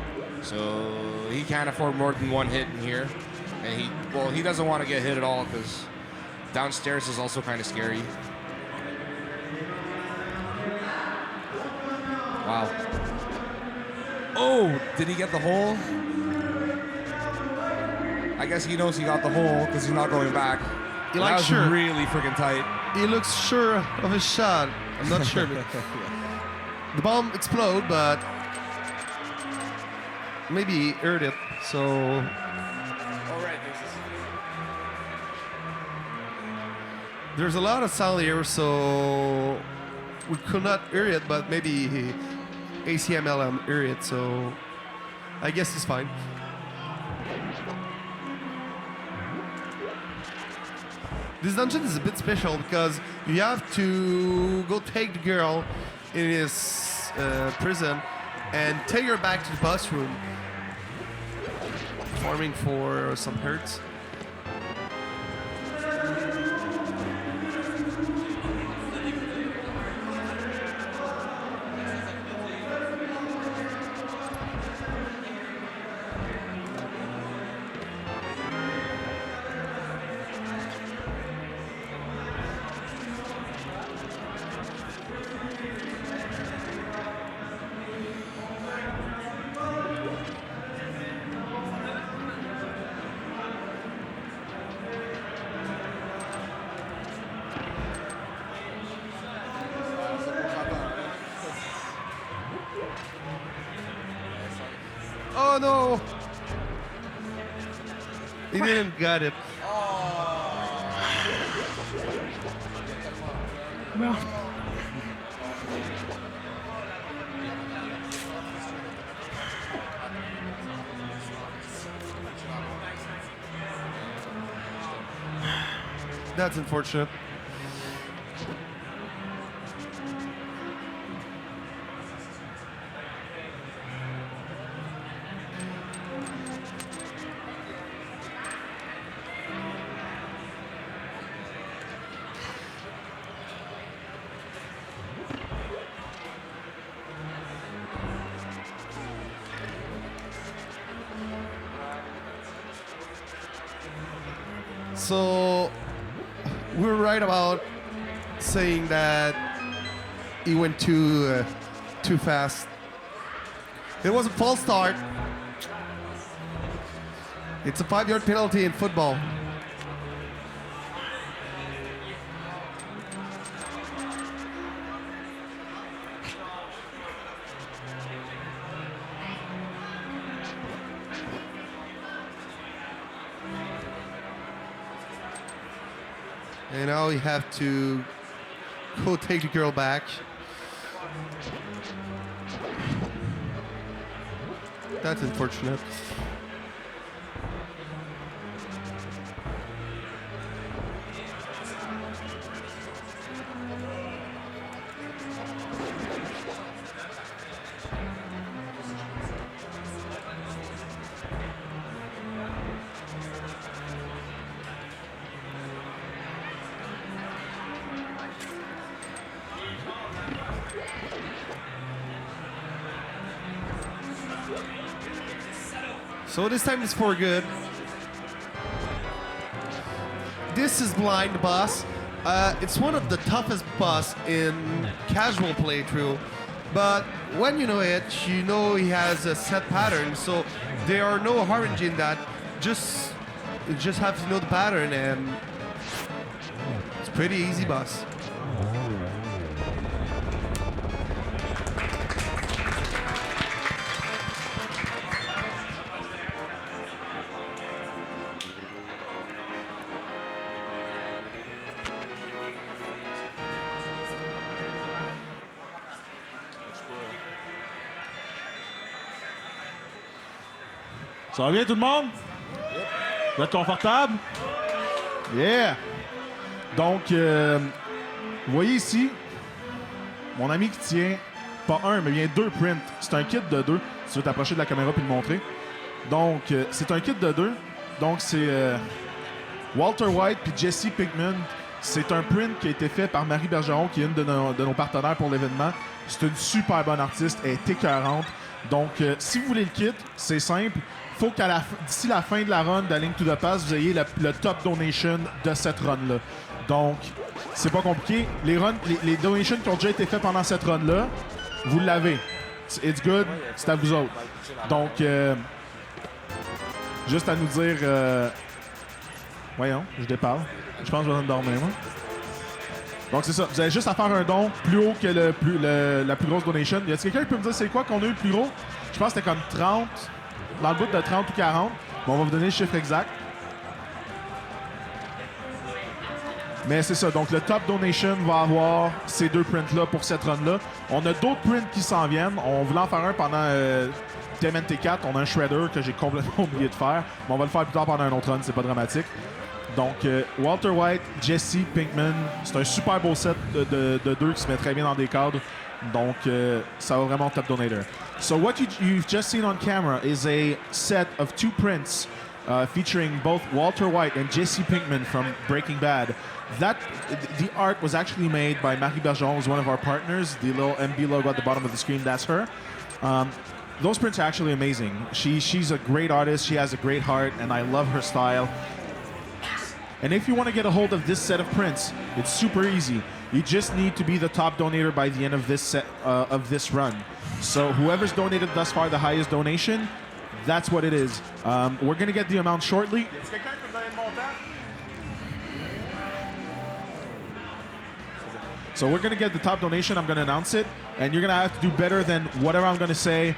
So he can't afford more than 1 hit in here. And he doesn't want to get hit at all because downstairs is also kind of scary. Wow. Oh, did he get the hole? I guess he knows he got the hole because he's not going back. He That likes was sure. really freaking tight. He looks sure of his shot. I'm not sure. But the bomb explode, but maybe he heard it. So All right, there's a lot of sound here, so we could not hear it, but maybe Acmlm hear it. So I guess it's fine. This dungeon is a bit special because you have to go take the girl in his prison and take her back to the bus room, farming for some herds. Oh no! He didn't get it. Well, That's unfortunate. So we were right about saying that he went too fast. It was a false start. It's a 5-yard penalty in football. And now we have to go take the girl back. That's unfortunate. So this time it's for good. This is blind boss. It's one of the toughest boss in casual playthrough. But when you know it, you know he has a set pattern. So there are no RNG in that. You just have to know the pattern, and it's pretty easy boss. Ça va bien tout le monde? Vous êtes confortable? Yeah! Donc, vous voyez ici, mon ami qui tient, pas un, mais bien 2 prints. C'est un kit de 2. Si tu veux t'approcher de la caméra puis le montrer. Donc, c'est un kit de 2. Donc, c'est Walter White puis Jesse Pinkman. C'est un print qui a été fait par Marie Bergeron, qui est une de nos partenaires pour l'événement. C'est une super bonne artiste. Elle est écœurante. Donc, si vous voulez le kit, c'est simple. Il faut qu'à d'ici la fin de la run de Link to the Past, vous ayez le top donation de cette run-là. Donc, c'est pas compliqué. Les donations qui ont déjà été faites pendant cette run-là, vous l'avez. It's good. C'est à vous autres. Donc, juste à nous dire... voyons, je déparle. Je pense que je vais dormir, moi. Donc, c'est ça. Vous avez juste à faire un don plus haut que la plus grosse donation. Y a quelqu'un qui peut me dire c'est quoi qu'on a eu le plus gros? Je pense que c'était comme 30, dans le bout de 30 ou 40. Bon, on va vous donner le chiffre exact. Mais c'est ça. Donc, le top donation va avoir ces 2 prints-là pour cette run-là. On a d'autres prints qui s'en viennent. On voulait en faire un pendant TMNT4. On a un shredder que j'ai complètement oublié de faire. Mais on va le faire plus tard pendant un autre run. C'est pas dramatique. Donc, Walter White, Jesse Pinkman, c'est un super beau set de 2 qui se met très bien dans des cadres. Donc, ça va vraiment top donator. So what you've just seen on camera is a set of 2 prints featuring both Walter White and Jesse Pinkman from Breaking Bad. The art was actually made by Marie Bergeron, who's one of our partners. The little MB logo at the bottom of the screen, that's her. Those prints are actually amazing. She's a great artist. She has a great heart, and I love her style. And if you want to get a hold of this set of prints, it's super easy. You just need to be the top donator by the end of this set of this run. So whoever's donated thus far the highest donation, that's what it is. We're going to get the amount shortly. So we're going to get the top donation. I'm going to announce it. And you're going to have to do better than whatever I'm going to say.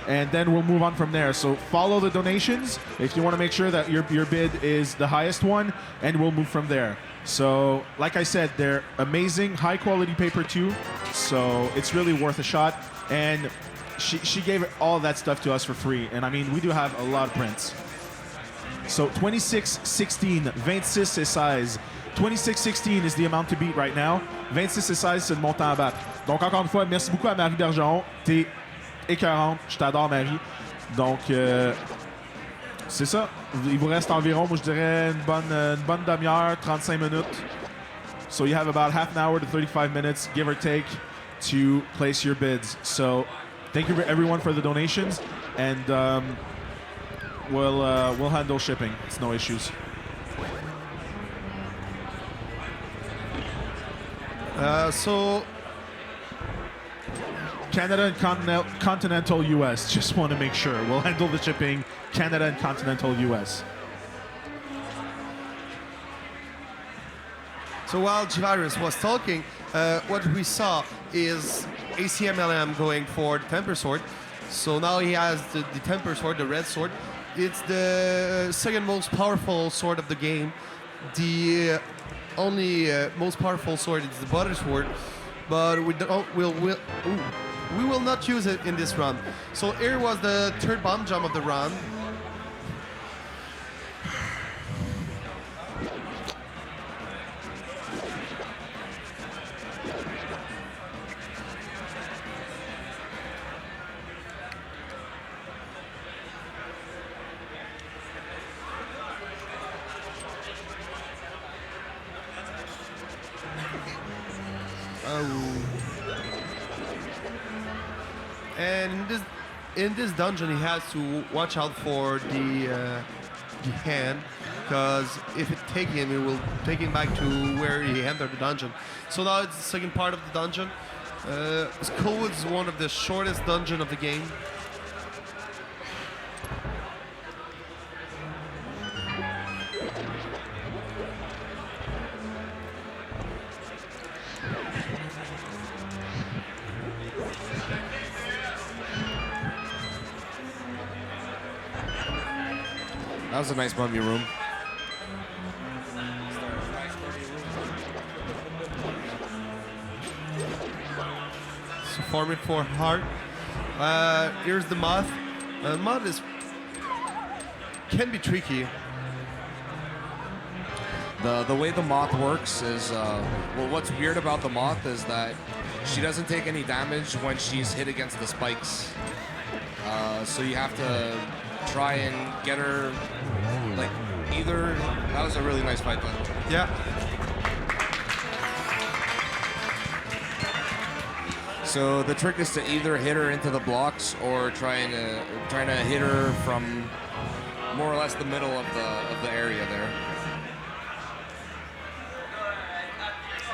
And then we'll move on from there. So follow the donations if you want to make sure that your bid is the highest one, and we'll move from there. So, like I said, they're amazing, high-quality paper too, so it's really worth a shot. And she gave all that stuff to us for free, and I mean, we do have a lot of prints. So 26-16, 26 et 16. 26-16 is the amount to beat right now. 26 et 16, c'est le montant à battre. Donc, encore une fois, merci beaucoup à Marie Bergeron. T'es écœurante. Je t'adore, Marie. Donc, c'est ça. Il vous reste environ, moi, je dirais, une bonne demi-heure, 35 minutes. So you have about half an hour to 35 minutes, give or take, to place your bids. So thank you everyone for the donations, and we'll handle shipping. It's no issues. So Canada and continental US. Just want to make sure. We'll handle the shipping. Canada and continental US. So while Javirus was talking, what we saw is Acmlm going for the Temper Sword. So now he has the Temper Sword, the red sword. It's the second most powerful sword of the game. The only most powerful sword is the Butter Sword, but we will not use it in this run. So here was the third bomb jump of the run. And in this dungeon, he has to watch out for the hand, because if it take him, it will take him back to where he entered the dungeon. So now it's the second part of the dungeon. Skullwood is one of the shortest dungeon of the game. That was a nice mummy room. So farming for heart. Here's the moth. Moth can be tricky. The way the moth works is, well, what's weird about the moth is that she doesn't take any damage when she's hit against the spikes. So you have to try and get her, like, either... That was a really nice fight, though. Yeah. So the trick is to either hit her into the blocks or trying to hit her from more or less the middle of the area there.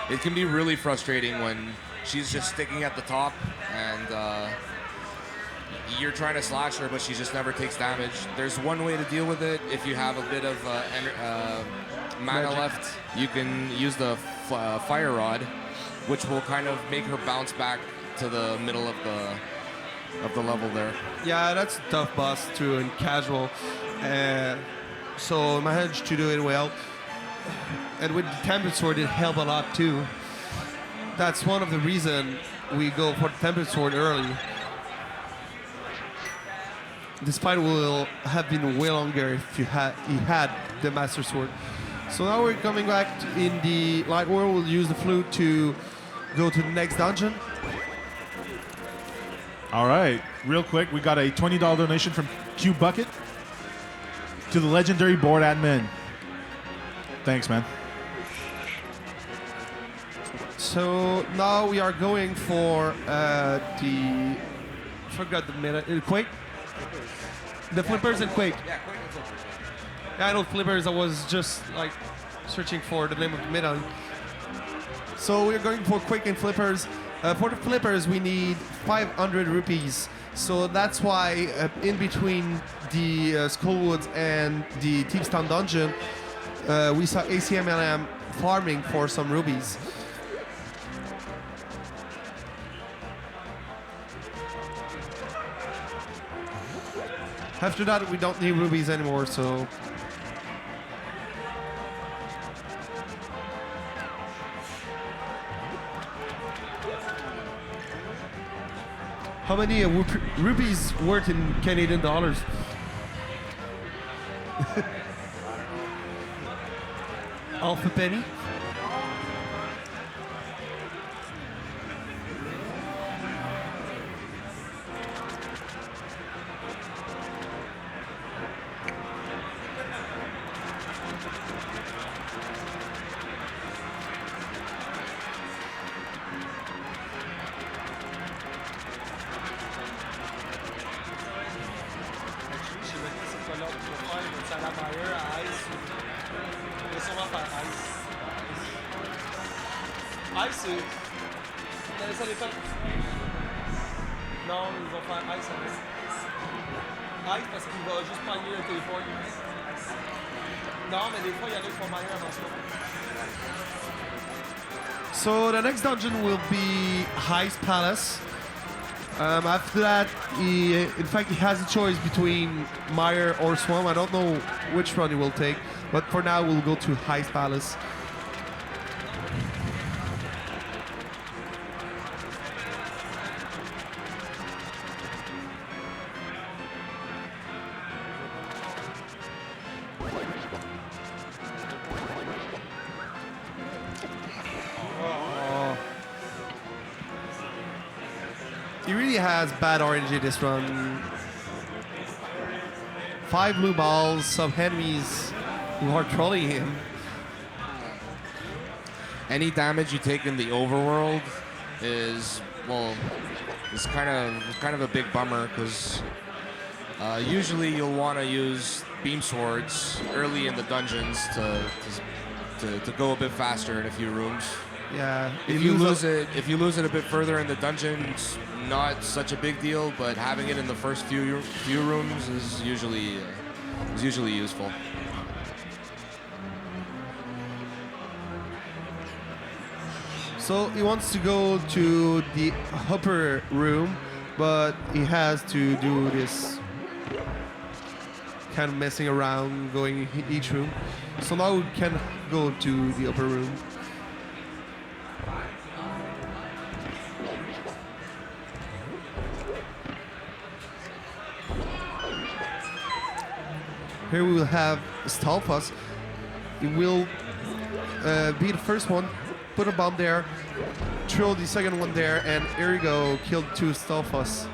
It can be really frustrating when she's just sticking at the top and you're trying to slash her, but she just never takes damage. There's one way to deal with it. If you have a bit of mana left, you can use the fire rod, which will kind of make her bounce back to the middle of the level there. Yeah, that's a tough boss too in casual. So I managed to do it well. And with the Tempered Sword, it helped a lot too. That's one of the reasons we go for the Tempered Sword early. This fight will have been way longer if he had the Master Sword. So now we're coming back in the Light World. We'll use the flute to go to the next dungeon. All right, real quick, we got a $20 donation from Q Bucket to the legendary board admin. Thanks, man. So now we are going for forgot the minute. Quake? The flippers and Quake. Yeah, Quake and Flippers. Yeah, I know flippers. I was just like searching for the name of the medal. So we're going for Quake and flippers. For the flippers, we need 500 rupees. So that's why in between the Skullwoods and the Thieves Town dungeon, we saw Acmlm farming for some rubies. After that, we don't need rubies anymore, so... How many rupees worth in Canadian dollars? Half a penny? Ice, ça dépend. Non, ils vont faire Ice avec. Ice parce qu'il va juste pogner le téléphone. Non, mais des fois, il y en a qui font pogner avant ça. So the next dungeon will be Heist Palace. After that, in fact, he has a choice between Mire or Swamp. I don't know which one he will take, but for now, we'll go to Heist Palace. He really has bad RNG this run. 5 blue balls, some enemies who are trolling him. Any damage you take in the overworld is, well, it's kind of a big bummer because usually you'll want to use beam swords early in the dungeons to go a bit faster in a few rooms. Yeah. If you lose it a bit further in the dungeon, it's not such a big deal. But having it in the first few rooms is usually useful. So he wants to go to the upper room, but he has to do this kind of messing around, going each room. So now we can go to the upper room. Here we will have Stalfos. He will be the first one, put a bomb there, throw the second one there, and here you go, killed 2 Stalfos.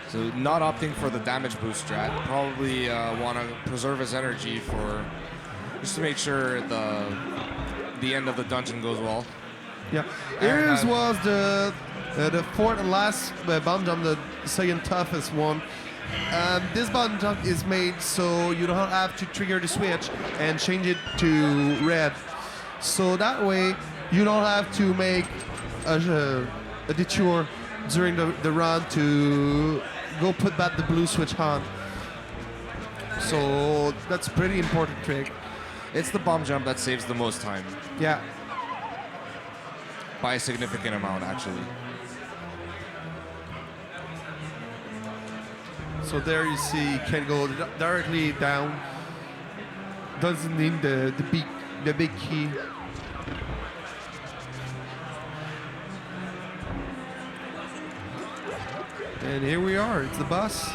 So not opting for the damage boost strat. Probably want to preserve his energy for just to make sure the end of the dungeon goes well. Yeah. And, Ares was the fourth and last bomb jump, the second toughest one. This bomb jump is made so you don't have to trigger the switch and change it to red. So that way you don't have to make a detour during the run to go put back the blue switch on. So that's a pretty important trick. It's the bomb jump that saves the most time Yeah. by a significant amount, actually. So there you see can go directly down. Doesn't need the big key. And here we are. It's the bus.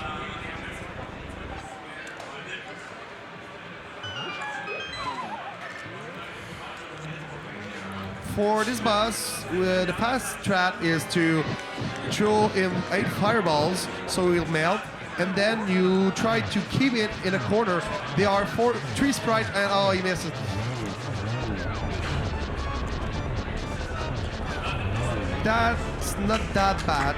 For this boss, the fast strat is to throw him 8 fireballs so he'll melt, and then you try to keep it in a corner. There are 3 sprites, and oh, he misses. That's not that bad.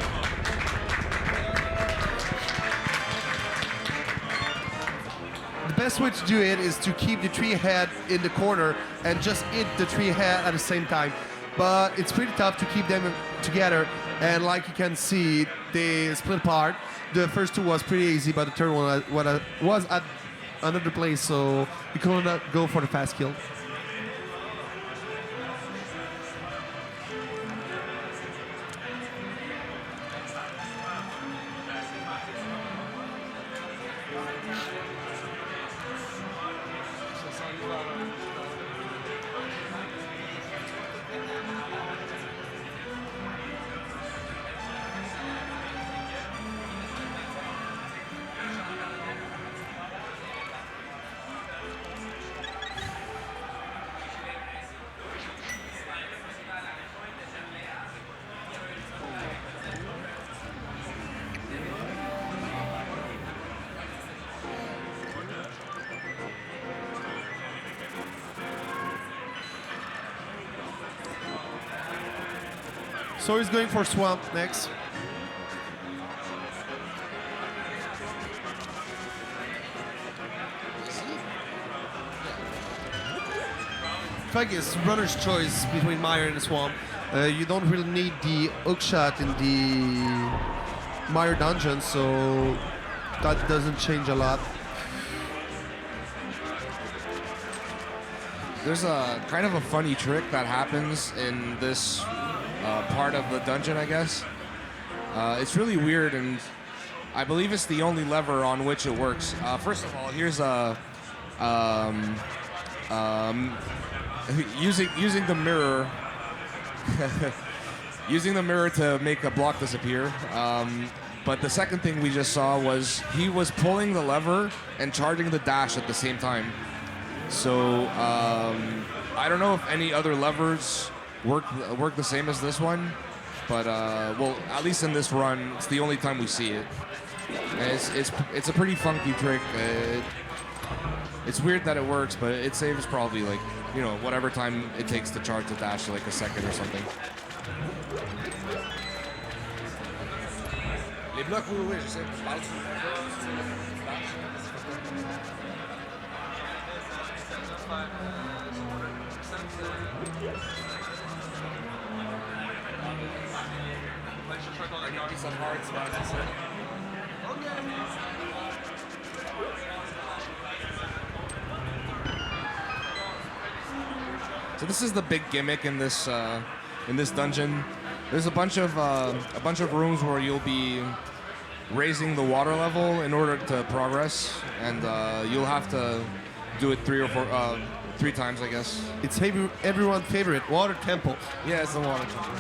The best way to do it is to keep the 3 head in the corner and just hit the 3 head at the same time. But it's pretty tough to keep them together, and like you can see, they split apart. The first 2 was pretty easy, but the third one was at another place, so you could not go for the fast kill. So he's going for Swamp next. In fact, it's runner's choice between Mire and Swamp. You don't really need the hook shot in the Mire dungeon, so that doesn't change a lot. There's a kind of a funny trick that happens in this part of the dungeon, I guess. It's really weird, and I believe it's the only lever on which it works. First of all, here's a using the mirror, using the mirror to make a block disappear. But the second thing we just saw was he was pulling the lever and charging the dash at the same time. So I don't know if any other levers work the same as this one, but well, at least in this run, it's the only time we see it. And it's a pretty funky trick. It's weird that it works, but it saves probably like, you know, whatever time it takes to charge the dash, like a second or something. Les blocs, oui, je sais. Je parle So this is the big gimmick in this dungeon. There's a bunch of rooms where you'll be raising the water level in order to progress, and you'll have to do it 3 times, I guess. It's everyone's favorite, Water Temple. Yeah, it's the water temple.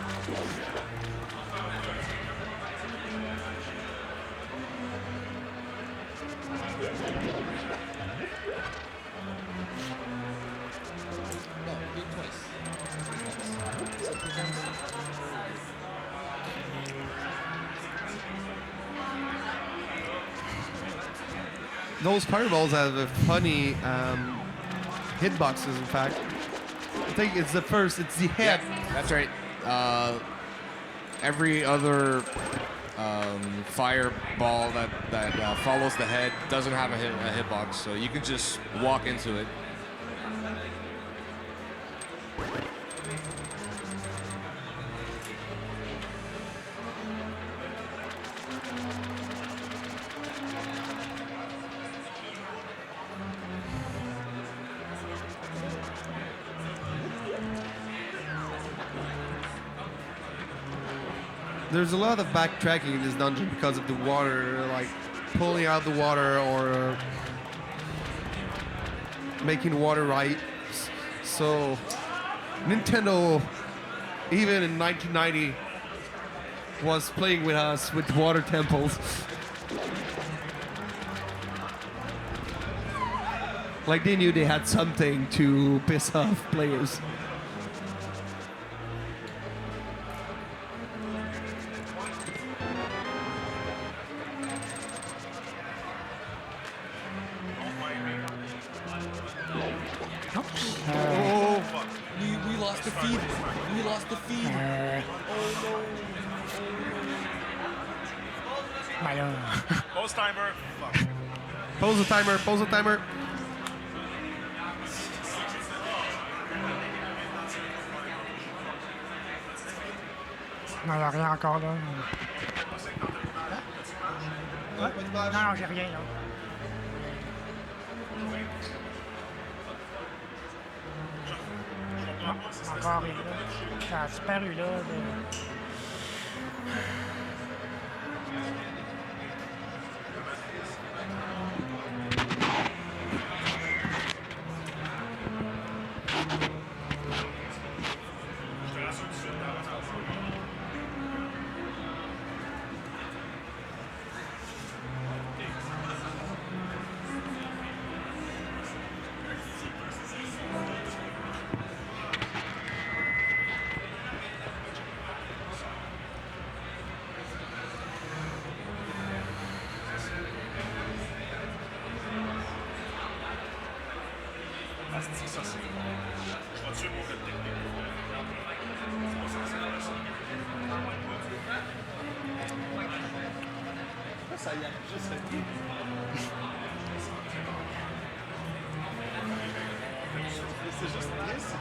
those fireballs have a funny hitboxes. In fact, I think it's the head. Yeah, that's right. Every other fireball that follows the head doesn't have a hitbox, so you can just walk into it. There's a lot of backtracking in this dungeon because of the water, like pulling out the water or making water right. So Nintendo, even in 1990, was playing with us with water temples. Like they knew they had something to piss off players. We lost the feed. We lost the feed. Ben là. Pause timer. Fuck. Pose the timer, pose the timer. Non, il n'y a rien encore là. Non, j'ai rien là. Non, encore rien là. Ça a disparu là. Ça y a juste été. C'est juste triste.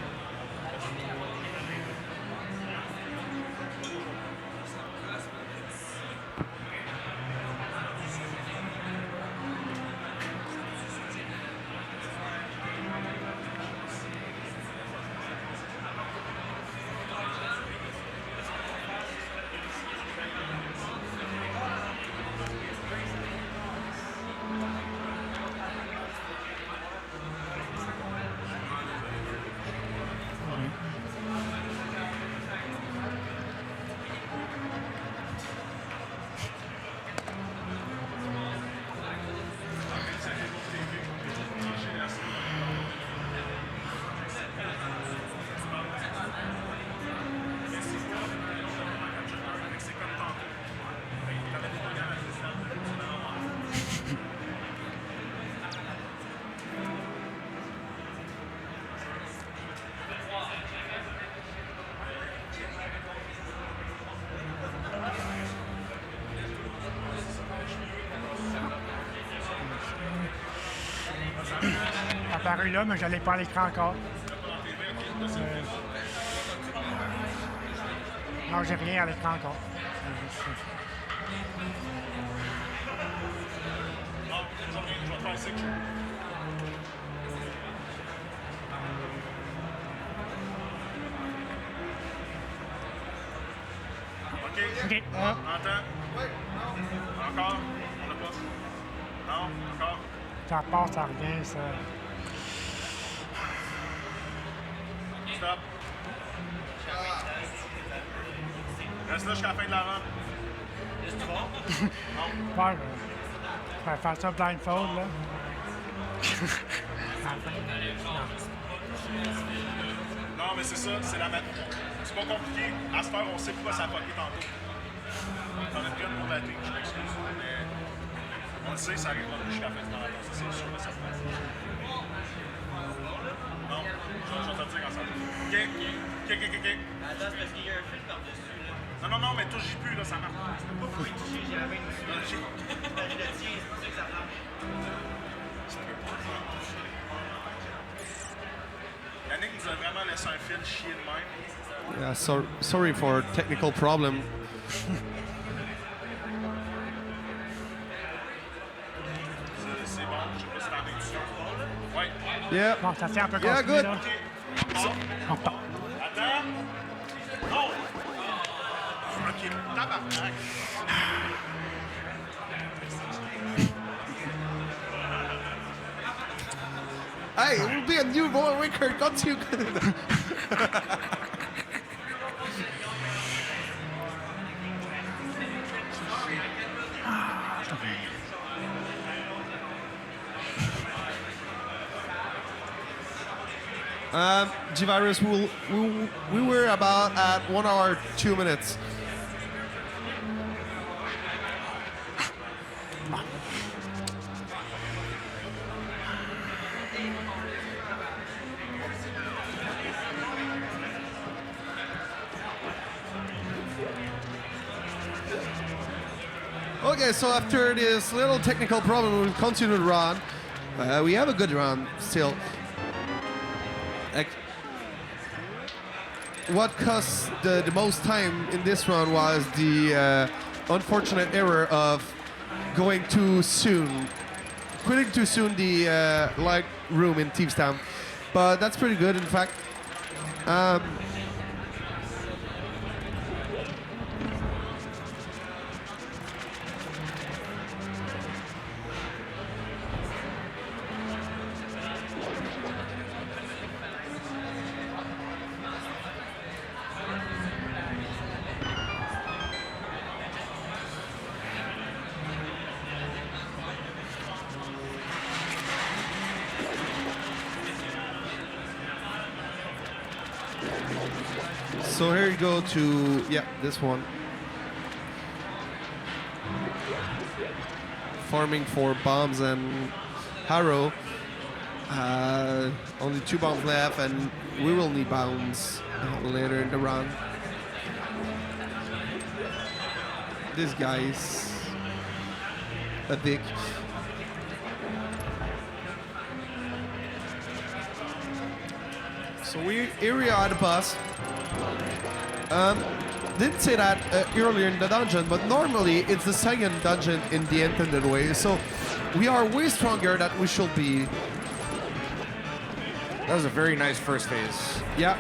Apparu là, mais je l'ai pas à l'écran encore. Non, j'ai rien à l'écran encore. OK. Entends? Encore? On l'a pas? Non? Encore? Ça part, ça revient, ça. Stop. Reste là jusqu'à la fin de la run. Ouais, je vais faire ça blindfold, là. Non, mais c'est ça, c'est la mat. C'est pas compliqué. À cette heure, on sait pourquoi ça a fucké tantôt. T'en as pris une pour la team, je m'excuse. Mais On le sait, ça arrivera jusqu'à la fin de l'année, c'est sûr et certain. Non, je vais te dire quand ça va. OK. Attends, c'est parce qu'il y a un fil par-dessus, là. Non, mais touche plus, là, ça marche. Pas pour y toucher, j'ai la main dessus. Je le tiens, c'est pour ça que ça marche. Yannick nous a vraiment laissé un fil chier de même. Yeah, sorry for technical problem. C'est bon, je sais pas si t'en es dessus. Ouais. Yeah. Bon, ça tient un peu Yeah, continuer, good. là. On repart. Attends. Non. OK, tabarnak. Hey, it will be a new world record. Got you. G-Virus, we were about at 1 hour, 2 minutes. Okay, so after this little technical problem, we'll continue the run. We have a good run still. What cost the most time in this run was the unfortunate error of going too soon, quitting too soon the light room in Thieves Town. But that's pretty good, in fact. So here you go to, yeah, this one. Farming for bombs and Harrow. Only 2 bombs left, and we will need bombs later in the run. This guy's a dick. So here we are at the boss. Didn't say that earlier in the dungeon, but normally it's the second dungeon in the intended way. So we are way stronger than we should be. That was a very nice first phase. Yeah.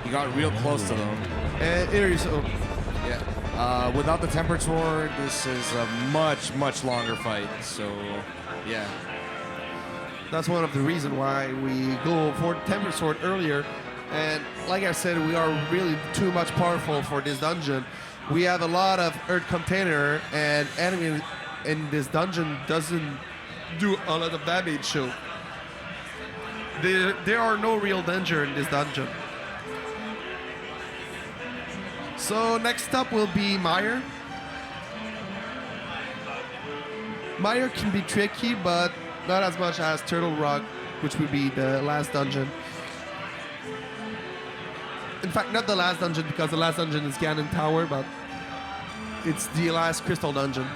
You got real close to them. And here is Yeah. Without the Tempered Sword, this is a much longer fight. So, yeah. that's one of the reasons why we go for Tempered Sword earlier. And like I said, we are really too much powerful for this dungeon. We have a lot of Earth Container, and enemy in this dungeon doesn't do a lot of damage, so there are no real danger in this dungeon. So next up will be Meyer. Meyer can be tricky, but not as much as Turtle Rock, which would be the last dungeon. In fact, not the last dungeon, because the last dungeon is Ganon Tower, but it's the last Crystal Dungeon.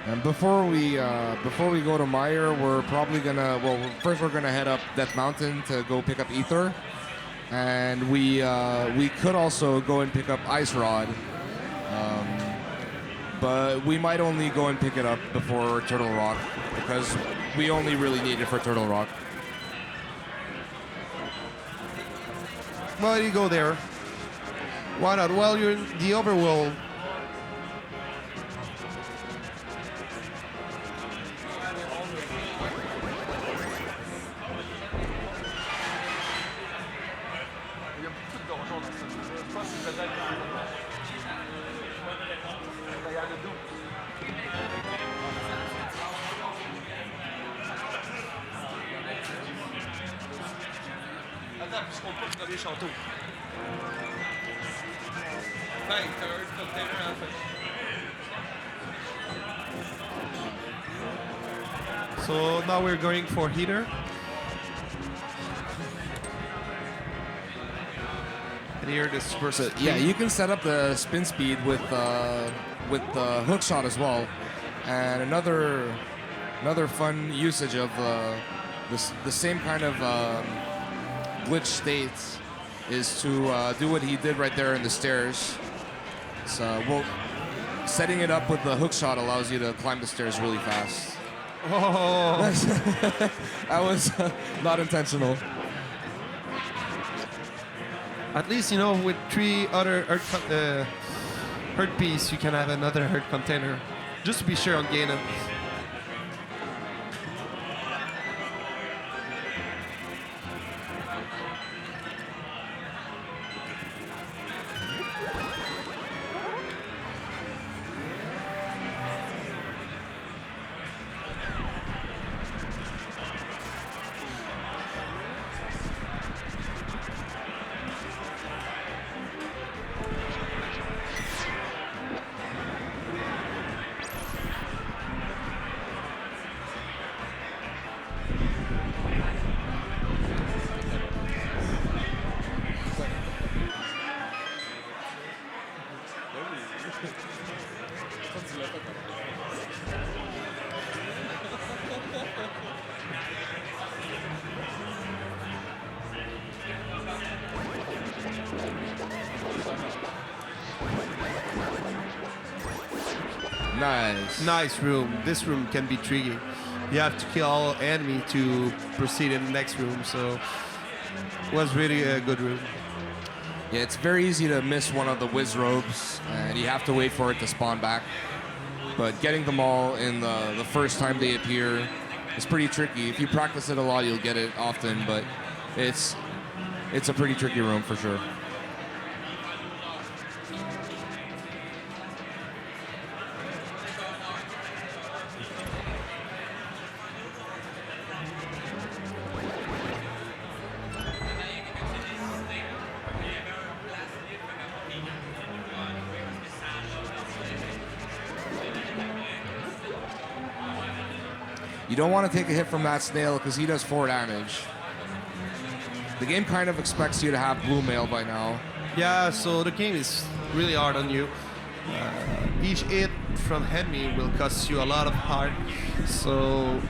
And before we go to Meyer, we're probably gonna first we're gonna head up Death Mountain to go pick up Ether, and we could also go and pick up Ice Rod, but we might only go and pick it up before Turtle Rock because we only really need it for Turtle Rock. Why do you go there? Why not? Well, you're in the overworld. Il y a beaucoup de donjons dans ce jeu. Je pense que c'est peut-être. Il y en a deux. Attends, puisqu'on peut le premier château. Fait, t'as un container à la fin. So now we're going for heater. And here this person. Yeah, you can set up the spin speed with the hook shot as well. And another fun usage of the same kind of glitch states is to do what he did right there in the stairs. So, well, setting it up with the hook shot allows you to climb the stairs really fast. Oh, That was not intentional. at least you know with 3 other hurt piece, you can have another hurt container, just to be sure on Ganon. Nice. Nice room. This room can be tricky. You have to kill all enemy to proceed in the next room, so it was really a good room. Yeah, it's very easy to miss one of the whiz robes, and you have to wait for it to spawn back. But getting them all in the first time they appear is pretty tricky. If you practice it a lot, you'll get it often, but it's a pretty tricky room for sure. You don't want to take a hit from that snail because he does 4 damage. The game kind of expects you to have blue mail by now. Yeah, so the game is really hard on you. Each hit from enemy will cost you a lot of heart. So,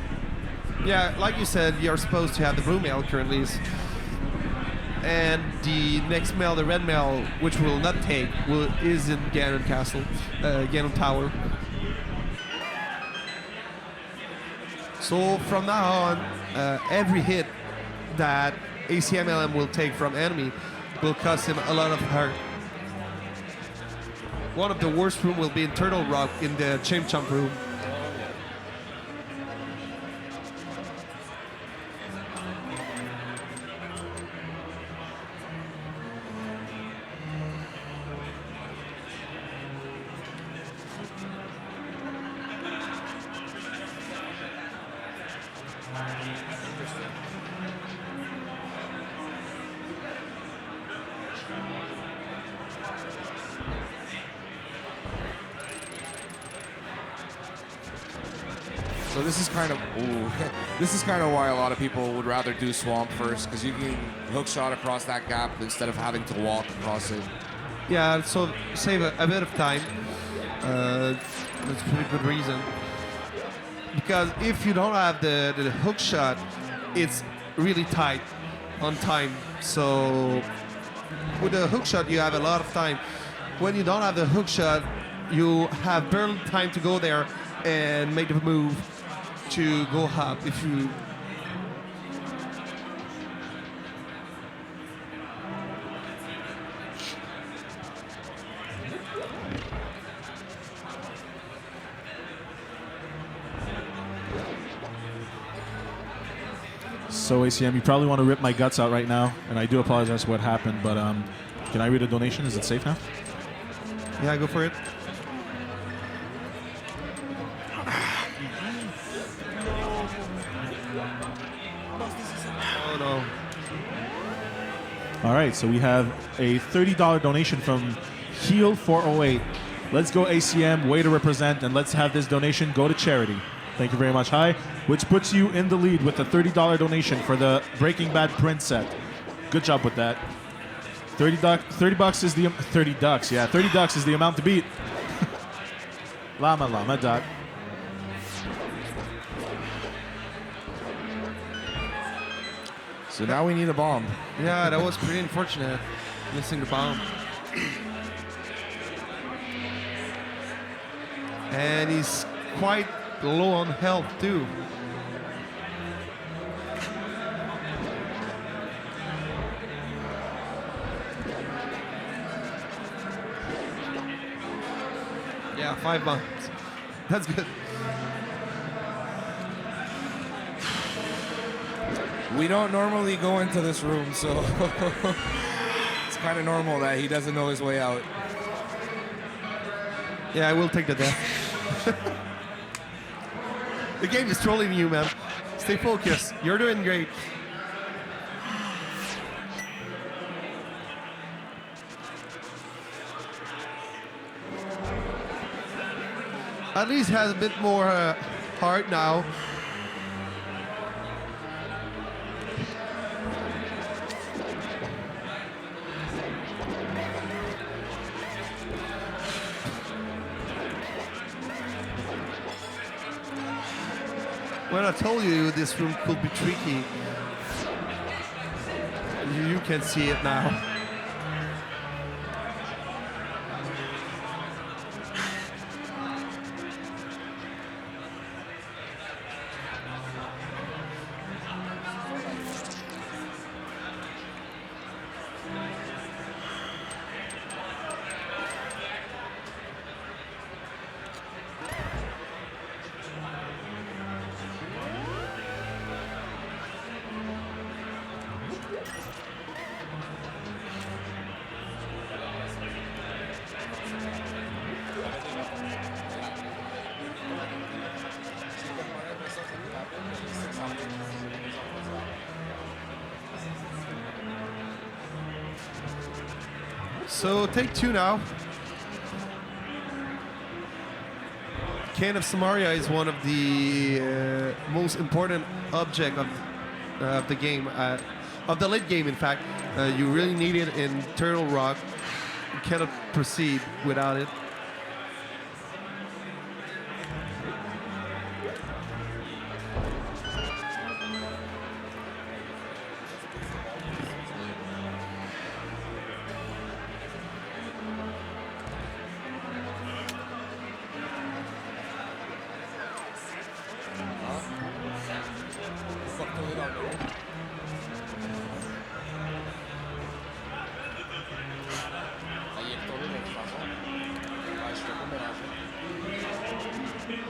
yeah, like you said, you're supposed to have the blue mail currently. And the next mail, the red mail, which will not take, is in Ganon Castle, Ganon Tower. So from now on, every hit that Acmlm will take from enemy will cost him a lot of heart. One of the worst room will be in Turtle Rock in the Chimp Chomp room. So this is kind of this is kind of why a lot of people would rather do swamp first, because you can hook shot across that gap instead of having to walk across it. Yeah, so save a bit of time. That's a pretty good reason. Because if you don't have the hook shot, it's really tight on time. So with the hook shot, you have a lot of time. When you don't have the hook shot, you have barely time to go there and make the move to go up. If you So ACM, you probably want to rip my guts out right now, and I do apologize for what happened, but can I read a donation? Is it safe now? yeah, go for it. Oh no. All right, so we have a $30 donation from Keel 408. Let's go ACM, way to represent, and let's have this donation go to charity. Thank you very much, Hi, which puts you in the lead with a $30 donation for the Breaking Bad print set. Good job with that. 30 bucks is the 30 ducks. Yeah, 30 ducks is the amount to beat. Llama duck. So now we need a bomb. Yeah, that was pretty unfortunate. Missing the bomb. And he's quite low on health too. Yeah, 5 bombs. That's good. We don't normally go into this room, so it's kind of normal that he doesn't know his way out. Yeah, I will take the death. The game is trolling you, man. Stay focused. You're doing great. At least has a bit more heart now. When I told you this room could be tricky, you can see it now. So take 2 now. Can of Samaria is one of the most important object of the game, of the late game. In fact, you really need it in Turtle Rock. You cannot proceed without it.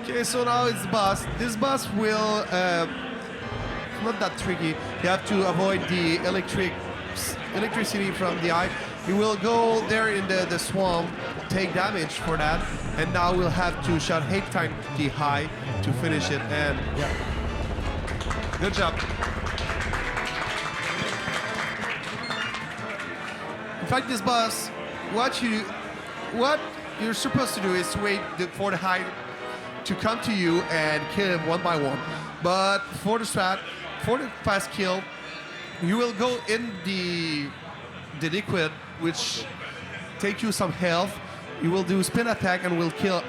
Okay, so now it's the boss. This boss will not that tricky. You have to avoid the electricity from the eye. You will go there in the swamp, take damage for that, and now we'll have to shot 8 times the high to finish it. And yeah, good job. In fact, this boss, what you're supposed to do is wait for the high to come to you and kill him one by one. But for the strat, for the fast kill, you will go in the liquid, which take you some health. You will do spin attack and will kill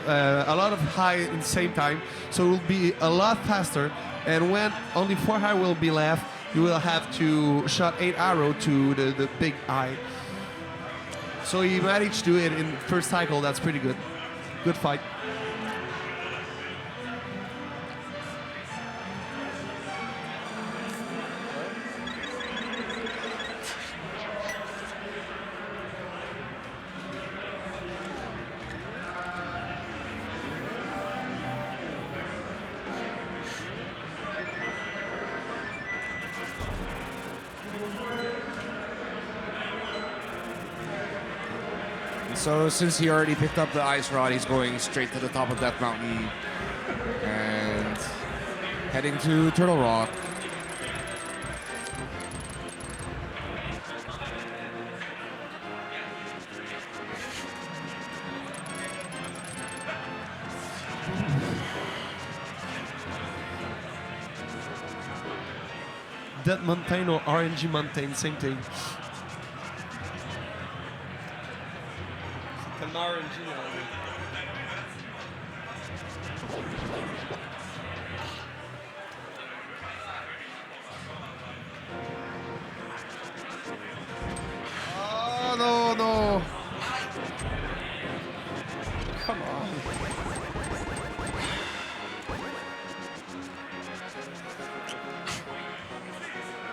a lot of high in the same time. So it will be a lot faster. And when only 4 high will be left, you will have to shot 8 arrow to the big eye. So you managed to do it in first cycle. That's pretty good. Good fight. So since he already picked up the ice rod, he's going straight to the top of Death Mountain and heading to Turtle Rock. Death Mountain or RNG Mountain, same thing. C'est tellement RNG. Oh no, no. Come on.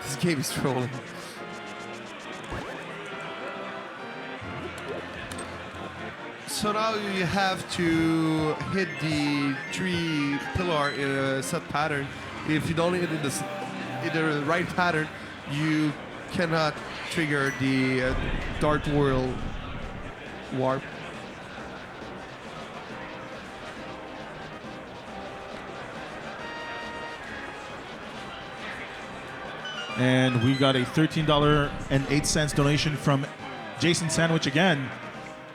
This game is trolling. So now you have to hit the 3 pillar in a set pattern. If you don't hit it in the right pattern, you cannot trigger the Dark World warp. And we got a $13.08 donation from Jason Sandwich again.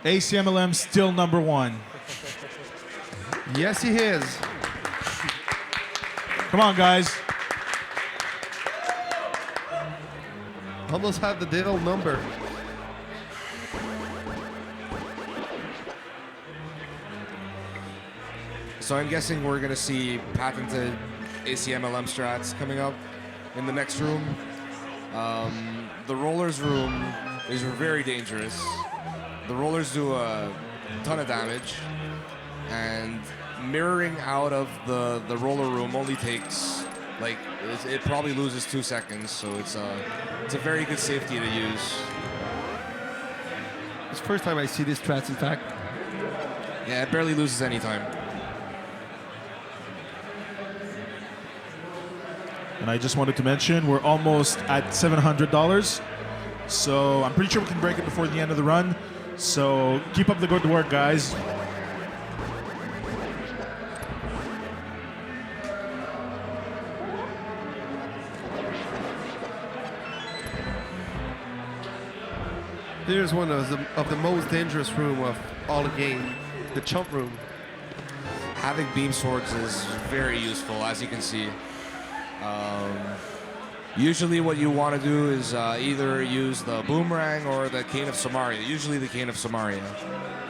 Acmlm still number 1. Yes, he is. Come on, guys. Almost have the devil number. So I'm guessing we're gonna see patented ACMLM strats coming up in the next room. The rollers room is very dangerous. The rollers do a ton of damage, and mirroring out of the roller room only takes like it probably loses 2 seconds. So it's a very good safety to use. It's the first time I see this strats, in fact. Yeah, it barely loses any time. And I just wanted to mention we're almost at $700. So I'm pretty sure we can break it before the end of the run. So keep up the good work, guys. Here's one of the most dangerous room of all the game, the chump room. Having beam swords is very useful, as you can see. Usually what you want to do is either use the boomerang or the cane of Samaria. Usually the cane of Samaria,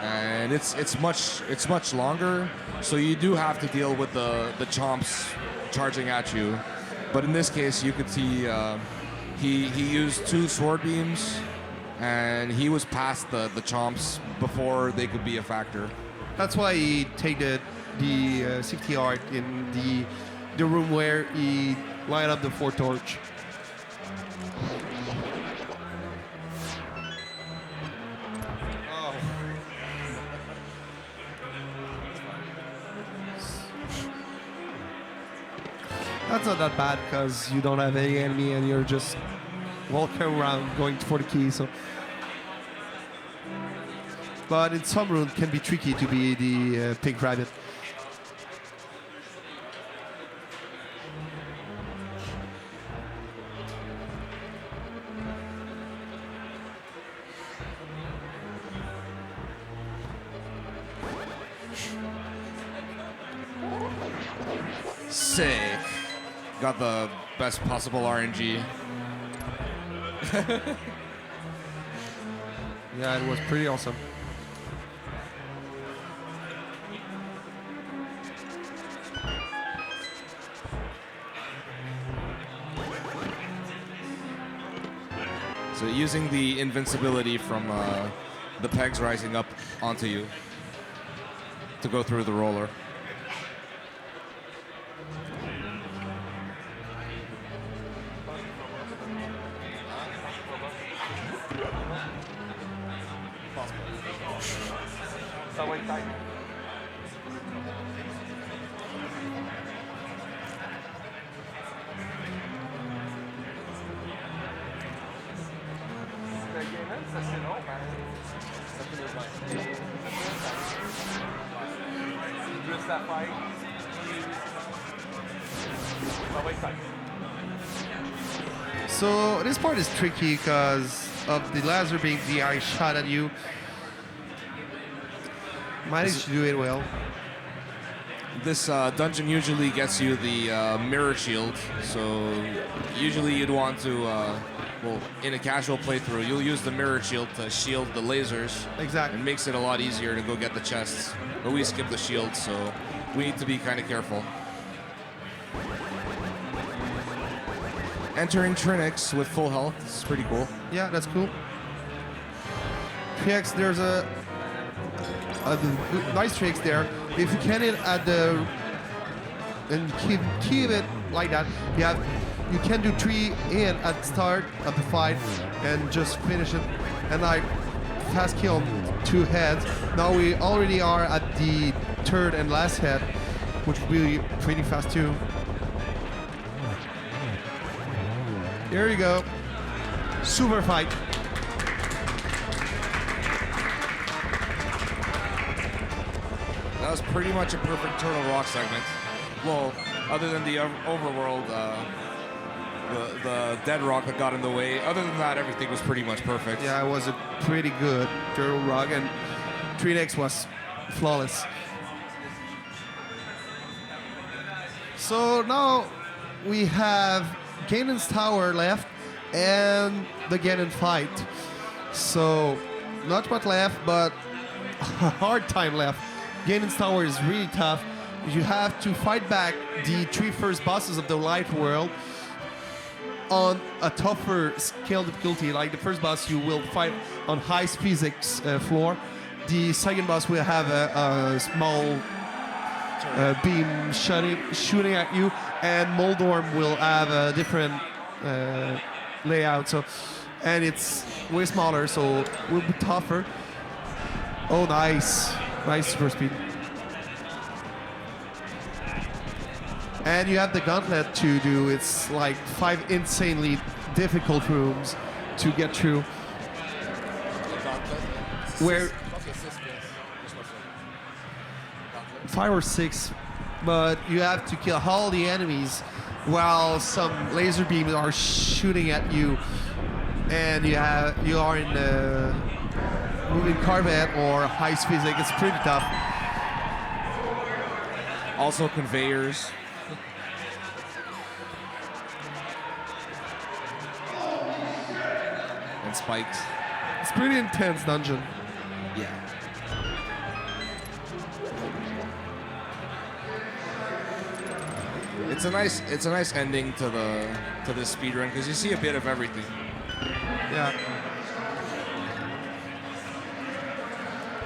and it's much longer, so you do have to deal with the chomps charging at you. But in this case, you could see he used 2 sword beams, and he was past the chomps before they could be a factor. That's why he take the safety art in the room where he light up the 4 torch. That's not that bad because you don't have any enemy and you're just walking around going for the key. So, but in some room it can be tricky to be the pink rabbit. Sick. Got the best possible RNG. Yeah, it was pretty awesome. So using the invincibility from the pegs rising up onto you to go through the roller. So this part is tricky because of the laser being DI shot at you. Managed to do it well. this dungeon usually gets you the mirror shield. So usually you'd want to, well, in a casual playthrough, you'll use the mirror shield to shield the lasers. Exactly. It makes it a lot easier to go get the chests. But we skip the shield, so we need to be kind of careful. Entering Trinix with full health. This is pretty cool. Yeah, that's cool. Tricks, there's a nice tricks there. If you can hit at the and keep it like that, you can do 3 in at the start of the fight and just finish it. And I fast kill 2 heads. Now we already are at the 3rd and last head, which will be pretty fast too. There you go. Super fight. That was pretty much a perfect Turtle Rock segment. Well, other than the overworld, the dead rock that got in the way. Other than that, everything was pretty much perfect. Yeah, it was a pretty good Turtle Rock, and 3X was flawless. So now we have Ganon's Tower left and the Ganon fight. So not much left, but a hard time left. Ganon's Tower is really tough. You have to fight back the 3 first bosses of the Light World on a tougher scale difficulty. Like the first boss, you will fight on high physics floor. The second boss will have a small beam shooting at you, and Moldorm will have a different layout. So, and it's way smaller, so it will be tougher. Oh, nice super speed. And you have the gauntlet to do. It's like 5 insanely difficult rooms to get through. Where 5 or 6, but you have to kill all the enemies while some laser beams are shooting at you, and you are in the moving Corvette or high physics. It's pretty tough. Also conveyors. And spikes. It's pretty intense dungeon. Yeah. It's a nice ending to this speedrun because you see a bit of everything. Yeah.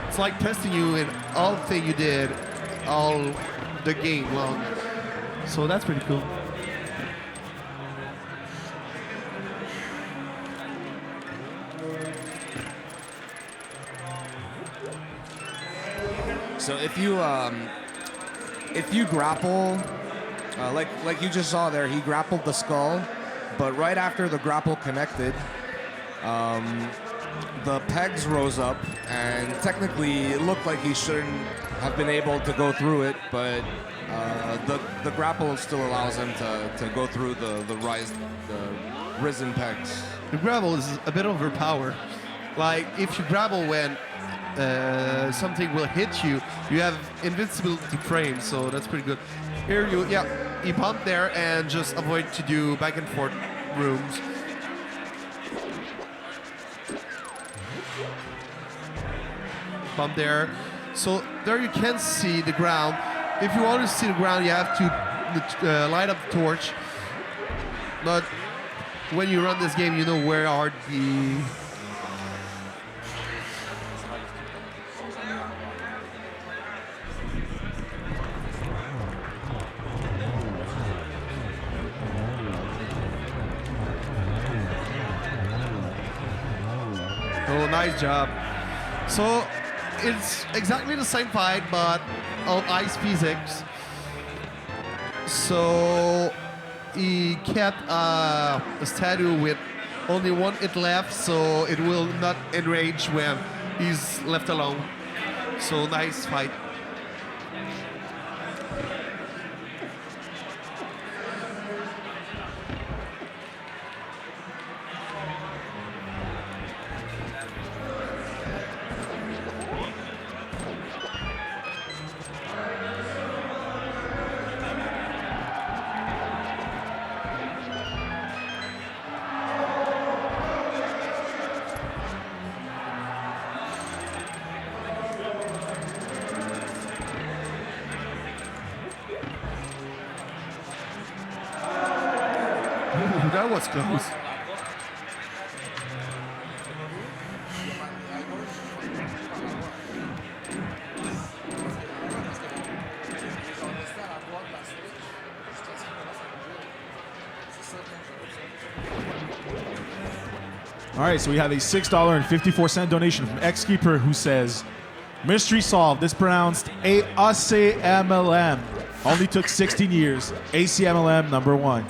It's like testing you in all the thing you did all the game long. So that's pretty cool. So if you grapple, like you just saw there, he grappled the skull, but right after the grapple connected, the pegs rose up, and technically it looked like he shouldn't have been able to go through it, but the grapple still allows him to go through the risen pegs. The grapple is a bit overpowered. Like if you grapple when something will hit you, you have invincibility frames, so that's pretty good. Here you bump there and just avoid to do back and forth rooms. Bump there. So there you can see the ground. If you want to see the ground, you have to light up the torch. But when you run this game, you know where are the... Oh, nice job. So it's exactly the same fight, but on ice physics. So he kept a statue with only 1 hit left, so it will not enrage when he's left alone. So nice fight. Ooh, that was close. All right, so we have a $6.54 donation from Xkeeper who says, mystery solved. It's pronounced Acmlm. Only took 16 years. Acmlm #1.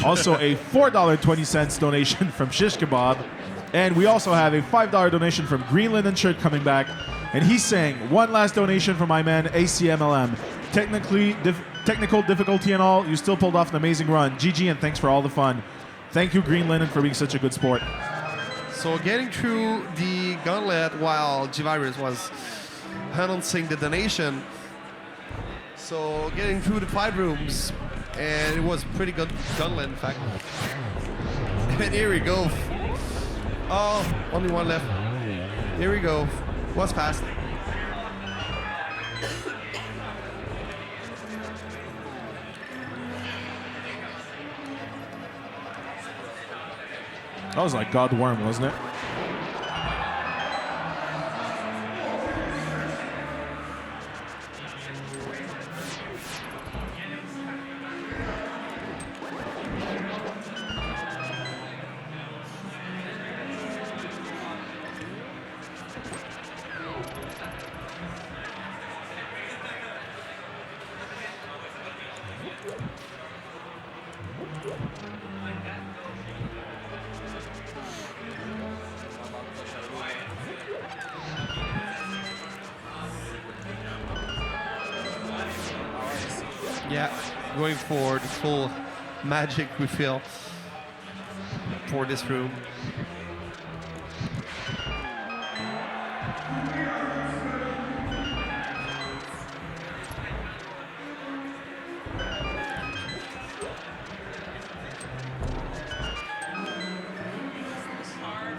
Also a $4.20 donation from Shish Kebab. And we also have a $5 donation from Green Linen Shirt coming back. And he's saying, one last donation from my man Acmlm. Technical difficulty and all, you still pulled off an amazing run. GG and thanks for all the fun. Thank you, Green Linen, for being such a good sport. So getting through the gauntlet while G-Virus was announcing the donation. So getting through the 5 rooms, and it was pretty good gauntlet, in fact. And here we go. Oh, only one left. Here we go. Was fast. That was like God Worm, wasn't it? Yeah, going for the full magic refill for this room.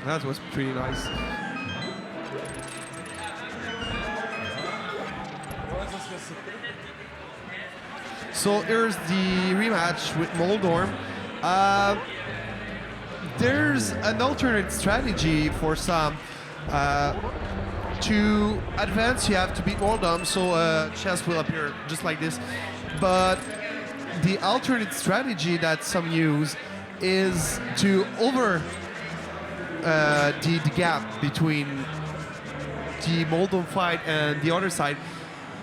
That was pretty nice. So here's the rematch with Moldorm. There's an alternate strategy for some. To advance, you have to beat Moldorm, so chest will appear just like this. But the alternate strategy that some use is to over the gap between the Moldorm fight and the other side.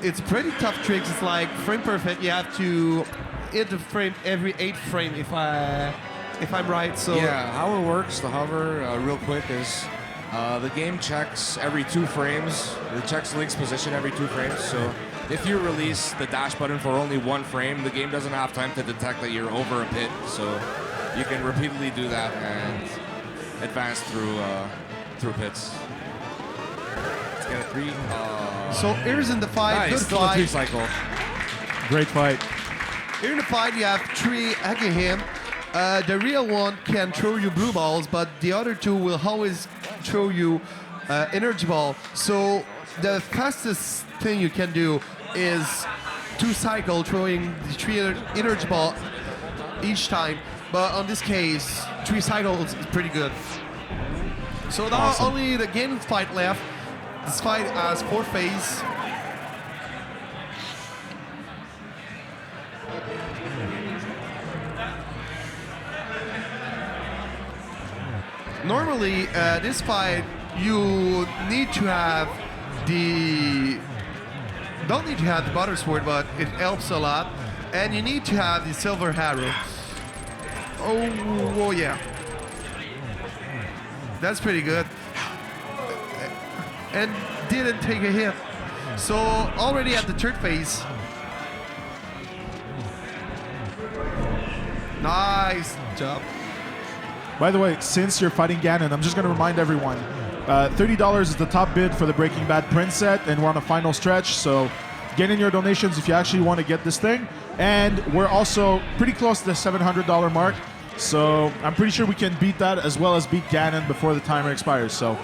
It's pretty tough tricks. It's like frame perfect. You have to hit the frame every 8 frame if I'm right. So yeah, how it works, the hover, real quick, is the game checks every 2 frames. It checks Link's position every 2 frames. So if you release the dash button for only 1 frame, the game doesn't have time to detect that you're over a pit. So you can repeatedly do that and advance through pits. Let's get a 3. So here's in the fight. Nice, Good still a 3 fight. cycle. Great fight. Here in the fight, you have 3 Acmlm. The real one can throw you blue balls, but the other 2 will always throw you energy ball. So the fastest thing you can do is 2 cycle throwing the 3 energy ball each time. But on this case, 3 cycles is pretty good. So now Awesome. only the game fight left. This fight has 4 phases. Normally, this fight you need to have don't need to have the butter sword, but it helps a lot, and you need to have the silver arrow. Oh yeah, that's pretty good, and didn't take a hit. So already at the 3rd phase. Nice job. By the way, since you're fighting Ganon, I'm just going to remind everyone, $30 is the top bid for the Breaking Bad print set, and we're on a final stretch, so get in your donations if you actually want to get this thing. And we're also pretty close to the $700 mark, so I'm pretty sure we can beat that as well as beat Ganon before the timer expires. So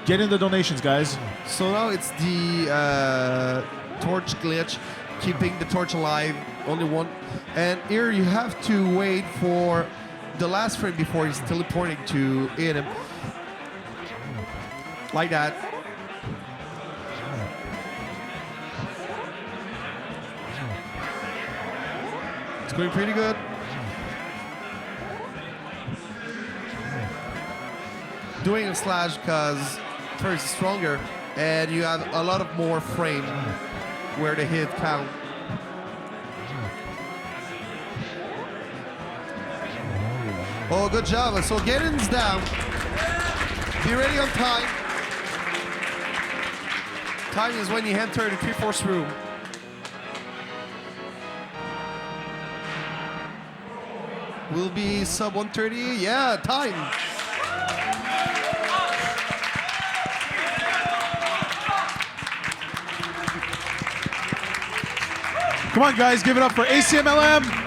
get in the donations, guys. So now it's the torch glitch. keeping the torch alive. Only one. And here you have to wait for the last frame before he's teleporting to hit him. Like that. It's going pretty good. Doing a slash because first is stronger and you have a lot of more frame where the hit count. Oh, good job. So Galen's down. Be ready on time. Time is when you enter the 3/4 room. Will be sub 130. Yeah, time. Come on, guys, give it up for ACMLM.